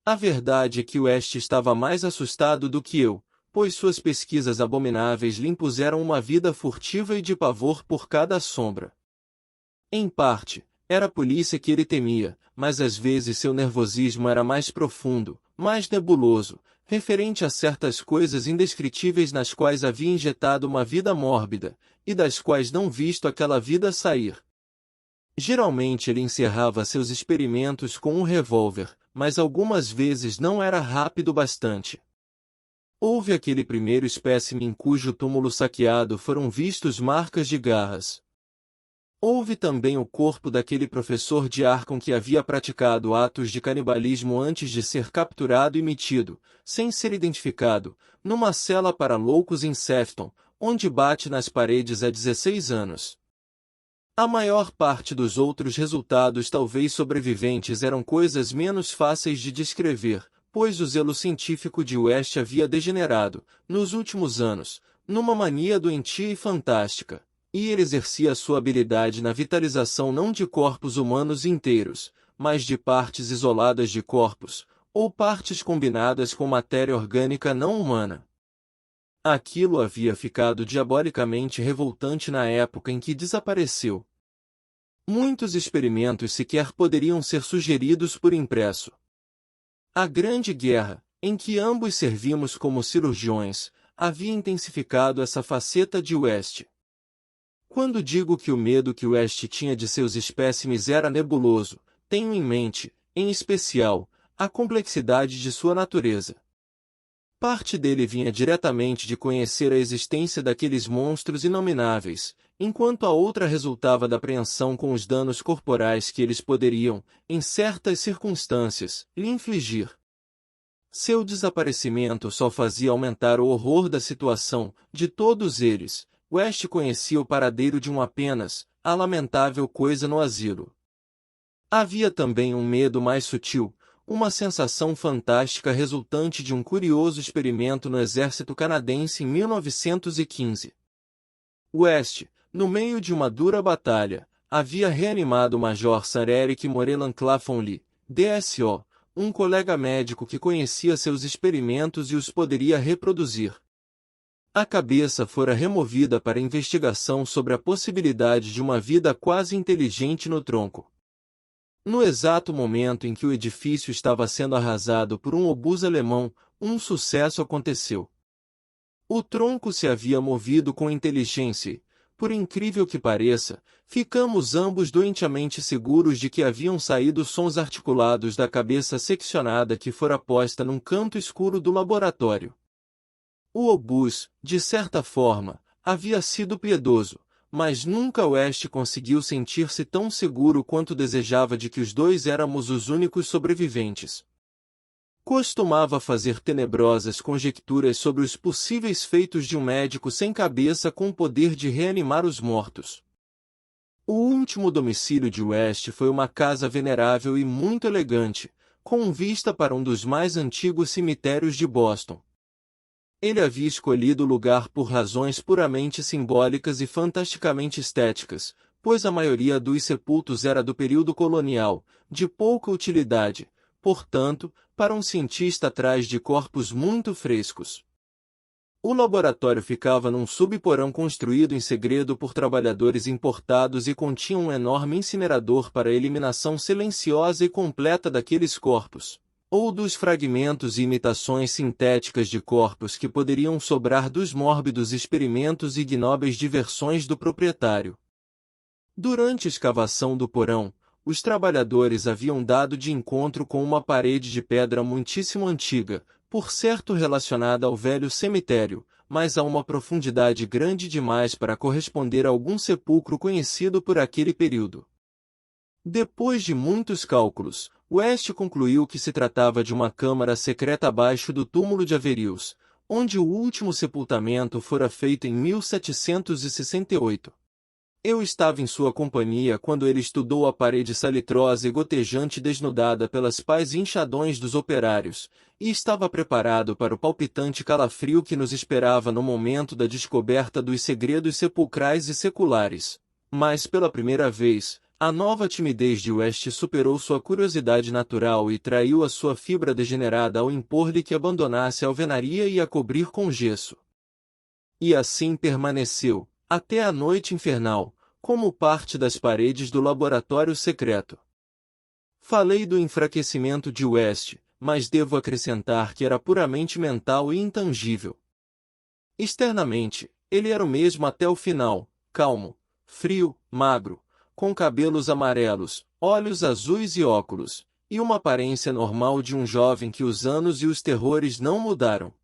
A verdade é que West estava mais assustado do que eu, pois suas pesquisas abomináveis lhe impuseram uma vida furtiva e de pavor por cada sombra. Em parte, era a polícia que ele temia, mas às vezes seu nervosismo era mais profundo, mais nebuloso, referente a certas coisas indescritíveis nas quais havia injetado uma vida mórbida, e das quais não visto aquela vida sair. Geralmente ele encerrava seus experimentos com um revólver, mas algumas vezes não era rápido bastante. Houve aquele primeiro espécime em cujo túmulo saqueado foram vistos marcas de garras. Houve também o corpo daquele professor de Arkham que havia praticado atos de canibalismo antes de ser capturado e metido, sem ser identificado, numa cela para loucos em Sefton, onde bate nas paredes há 16 anos. A maior parte dos outros resultados talvez sobreviventes eram coisas menos fáceis de descrever, pois o zelo científico de West havia degenerado, nos últimos anos, numa mania doentia e fantástica, e ele exercia sua habilidade na vitalização não de corpos humanos inteiros, mas de partes isoladas de corpos, ou partes combinadas com matéria orgânica não humana. Aquilo havia ficado diabolicamente revoltante na época em que desapareceu. Muitos experimentos sequer poderiam ser sugeridos por impresso. A Grande Guerra, em que ambos servimos como cirurgiões, havia intensificado essa faceta de West. Quando digo que o medo que West tinha de seus espécimes era nebuloso, tenho em mente, em especial, a complexidade de sua natureza. Parte dele vinha diretamente de conhecer a existência daqueles monstros inomináveis, enquanto a outra resultava da apreensão com os danos corporais que eles poderiam, em certas circunstâncias, lhe infligir. Seu desaparecimento só fazia aumentar o horror da situação. De todos eles, West conhecia o paradeiro de um apenas, a lamentável coisa no asilo. Havia também um medo mais sutil, uma sensação fantástica resultante de um curioso experimento no exército canadense em 1915. West, no meio de uma dura batalha, havia reanimado o Major Sir Eric Moreland Clapham-Lee, DSO, um colega médico que conhecia seus experimentos e os poderia reproduzir. A cabeça fora removida para investigação sobre a possibilidade de uma vida quase inteligente no tronco. No exato momento em que o edifício estava sendo arrasado por um obus alemão, um sucesso aconteceu. O tronco se havia movido com inteligência e, por incrível que pareça, ficamos ambos doentiamente seguros de que haviam saído sons articulados da cabeça seccionada que fora posta num canto escuro do laboratório. O obus, de certa forma, havia sido piedoso, mas nunca West conseguiu sentir-se tão seguro quanto desejava de que os dois éramos os únicos sobreviventes. Costumava fazer tenebrosas conjecturas sobre os possíveis feitos de um médico sem cabeça com o poder de reanimar os mortos. O último domicílio de West foi uma casa venerável e muito elegante, com vista para um dos mais antigos cemitérios de Boston. Ele havia escolhido o lugar por razões puramente simbólicas e fantasticamente estéticas, pois a maioria dos sepultos era do período colonial, de pouca utilidade, portanto, para um cientista atrás de corpos muito frescos. O laboratório ficava num subporão construído em segredo por trabalhadores importados e continha um enorme incinerador para a eliminação silenciosa e completa daqueles corpos, ou dos fragmentos e imitações sintéticas de corpos que poderiam sobrar dos mórbidos experimentos e ignóbeis diversões do proprietário. Durante a escavação do porão, os trabalhadores haviam dado de encontro com uma parede de pedra muitíssimo antiga, por certo relacionada ao velho cemitério, mas a uma profundidade grande demais para corresponder a algum sepulcro conhecido por aquele período. Depois de muitos cálculos, West concluiu que se tratava de uma câmara secreta abaixo do túmulo de Averius, onde o último sepultamento fora feito em 1768. Eu estava em sua companhia quando ele estudou a parede salitrosa e gotejante desnudada pelas pás inchadões dos operários, e estava preparado para o palpitante calafrio que nos esperava no momento da descoberta dos segredos sepulcrais e seculares. Mas pela primeira vez, a nova timidez de West superou sua curiosidade natural e traiu a sua fibra degenerada ao impor-lhe que abandonasse a alvenaria e a cobrir com gesso. E assim permaneceu, até a noite infernal, como parte das paredes do laboratório secreto. Falei do enfraquecimento de West, mas devo acrescentar que era puramente mental e intangível. Externamente, ele era o mesmo até o final, calmo, frio, magro, com cabelos amarelos, olhos azuis e óculos, e uma aparência normal de um jovem que os anos e os terrores não mudaram.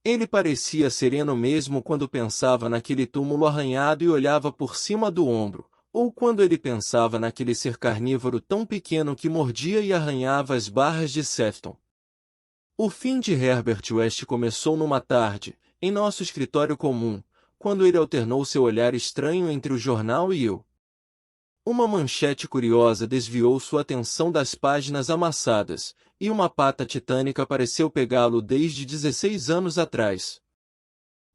Ele parecia sereno mesmo quando pensava naquele túmulo arranhado e olhava por cima do ombro, ou quando ele pensava naquele ser carnívoro tão pequeno que mordia e arranhava as barras de Sefton. O fim de Herbert West começou numa tarde, em nosso escritório comum, quando ele alternou seu olhar estranho entre o jornal e eu. Uma manchete curiosa desviou sua atenção das páginas amassadas, e uma pata titânica pareceu pegá-lo desde 16 anos atrás.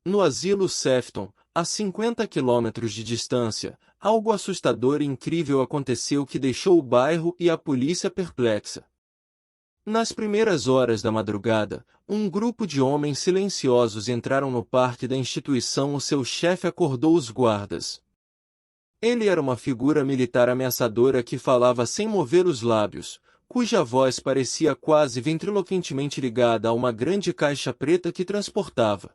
No asilo Sefton, a 50 quilômetros de distância, algo assustador e incrível aconteceu que deixou o bairro e a polícia perplexa. Nas primeiras horas da madrugada, um grupo de homens silenciosos entraram no parque da instituição. O seu chefe acordou os guardas. Ele era uma figura militar ameaçadora que falava sem mover os lábios, cuja voz parecia quase ventriloquentemente ligada a uma grande caixa preta que transportava.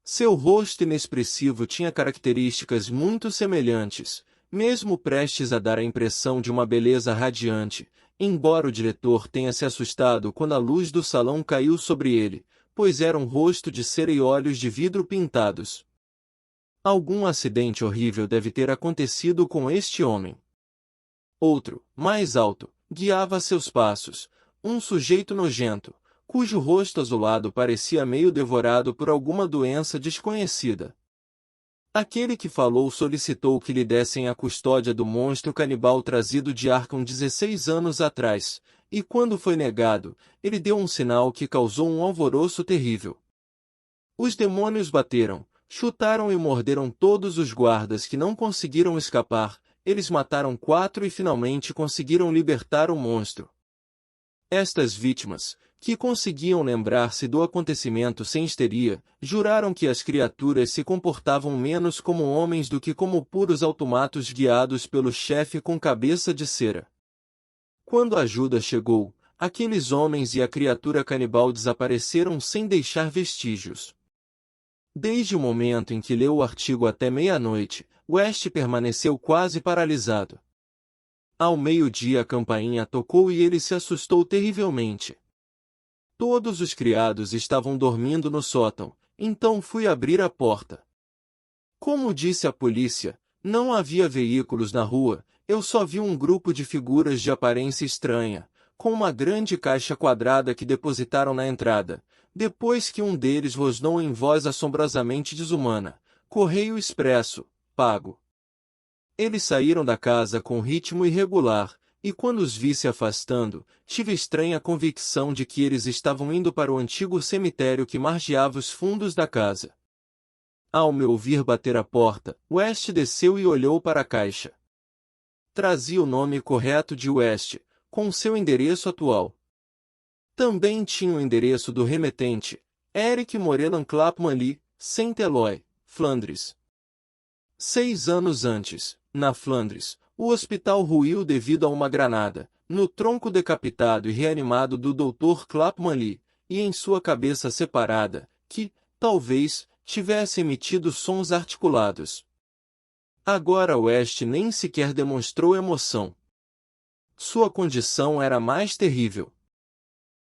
Seu rosto inexpressivo tinha características muito semelhantes, mesmo prestes a dar a impressão de uma beleza radiante, embora o diretor tenha se assustado quando a luz do salão caiu sobre ele, pois era um rosto de cera e olhos de vidro pintados. Algum acidente horrível deve ter acontecido com este homem. Outro, mais alto, guiava seus passos, um sujeito nojento, cujo rosto azulado parecia meio devorado por alguma doença desconhecida. Aquele que falou solicitou que lhe dessem a custódia do monstro canibal trazido de Arkham 16 anos atrás, e quando foi negado, ele deu um sinal que causou um alvoroço terrível. Os demônios bateram, chutaram e morderam todos os guardas que não conseguiram escapar. Eles mataram 4 e finalmente conseguiram libertar o monstro. Estas vítimas, que conseguiam lembrar-se do acontecimento sem histeria, juraram que as criaturas se comportavam menos como homens do que como puros automatos guiados pelo chefe com cabeça de cera. Quando a ajuda chegou, aqueles homens e a criatura canibal desapareceram sem deixar vestígios. Desde o momento em que leu o artigo até meia-noite, West permaneceu quase paralisado. Ao meio-dia a campainha tocou e ele se assustou terrivelmente. Todos os criados estavam dormindo no sótão, então fui abrir a porta. Como disse a polícia, não havia veículos na rua, eu só vi um grupo de figuras de aparência estranha, com uma grande caixa quadrada que depositaram na entrada, depois que um deles rosnou em voz assombrosamente desumana: Correio Expresso, pago. Eles saíram da casa com ritmo irregular, e quando os vi se afastando, tive estranha convicção de que eles estavam indo para o antigo cemitério que margeava os fundos da casa. Ao me ouvir bater a porta, West desceu e olhou para a caixa. Trazia o nome correto de West, com seu endereço atual. Também tinha o endereço do remetente, Eric Moreland Clapham Lee, Saint Eloi, Flandres. 6 anos antes, na Flandres, o hospital ruiu devido a uma granada, no tronco decapitado e reanimado do Dr. Clapham Lee, e em sua cabeça separada, que, talvez, tivesse emitido sons articulados. Agora West nem sequer demonstrou emoção. Sua condição era mais terrível.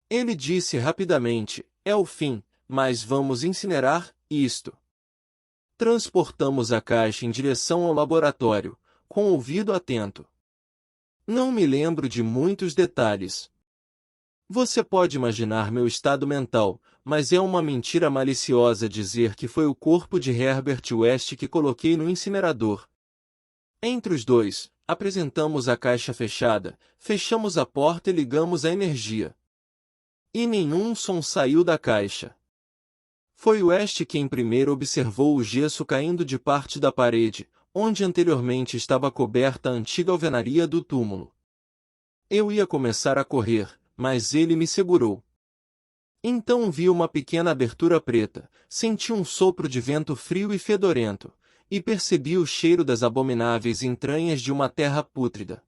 Ele disse rapidamente: é o fim, mas vamos incinerar isto. Transportamos a caixa em direção ao laboratório, com ouvido atento. Não me lembro de muitos detalhes. Você pode imaginar meu estado mental, mas é uma mentira maliciosa dizer que foi o corpo de Herbert West que coloquei no incinerador. Entre os dois, apresentamos a caixa fechada, fechamos a porta e ligamos a energia. E nenhum som saiu da caixa. Foi West quem primeiro observou o gesso caindo de parte da parede, onde anteriormente estava coberta a antiga alvenaria do túmulo. Eu ia começar a correr, mas ele me segurou. Então vi uma pequena abertura preta, senti um sopro de vento frio e fedorento, e percebi o cheiro das abomináveis entranhas de uma terra pútrida.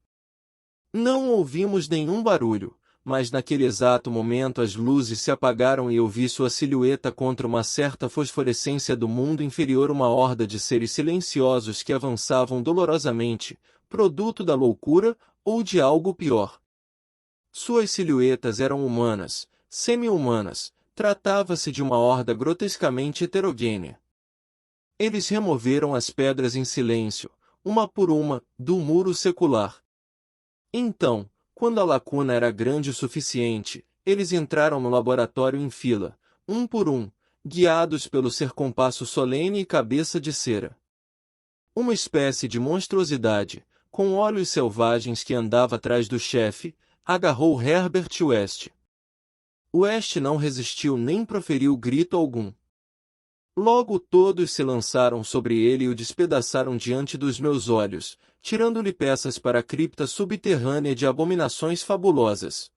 Não ouvimos nenhum barulho, mas naquele exato momento as luzes se apagaram e eu vi sua silhueta contra uma certa fosforescência do mundo inferior, uma horda de seres silenciosos que avançavam dolorosamente, produto da loucura ou de algo pior. Suas silhuetas eram humanas, semi-humanas, tratava-se de uma horda grotescamente heterogênea. Eles removeram as pedras em silêncio, uma por uma, do muro secular. Então, quando a lacuna era grande o suficiente, eles entraram no laboratório em fila, um por um, guiados pelo circunpasso solene e cabeça de cera. Uma espécie de monstruosidade, com olhos selvagens que andava atrás do chefe, agarrou Herbert West. West não resistiu nem proferiu grito algum. Logo todos se lançaram sobre ele e o despedaçaram diante dos meus olhos, tirando-lhe peças para a cripta subterrânea de abominações fabulosas.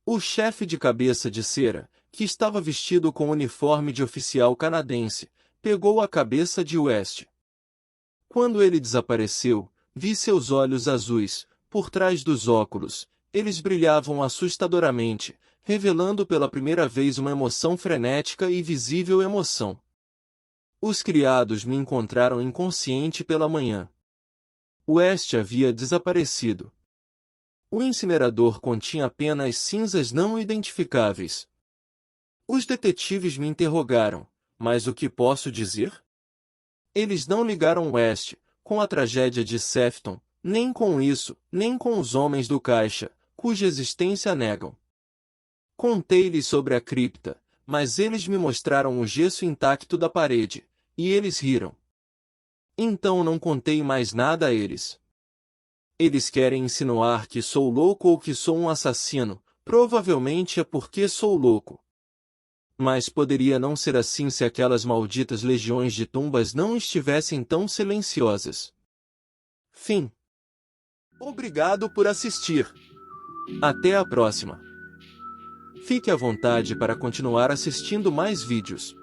O chefe de cabeça de cera, que estava vestido com o uniforme de oficial canadense, pegou a cabeça de West. Quando ele desapareceu, vi seus olhos azuis, por trás dos óculos, eles brilhavam assustadoramente, revelando pela primeira vez uma emoção frenética e visível emoção. Os criados me encontraram inconsciente pela manhã. West havia desaparecido. O incinerador continha apenas cinzas não identificáveis. Os detetives me interrogaram, mas o que posso dizer? Eles não ligaram West, com a tragédia de Sefton, nem com isso, nem com os homens do caixa, cuja existência negam. Contei-lhes sobre a cripta, mas eles me mostraram o gesso intacto da parede, e eles riram. Então não contei mais nada a eles. Eles querem insinuar que sou louco ou que sou um assassino, provavelmente é porque sou louco. Mas poderia não ser assim se aquelas malditas legiões de tumbas não estivessem tão silenciosas. Fim. Obrigado por assistir. Até a próxima. Fique à vontade para continuar assistindo mais vídeos.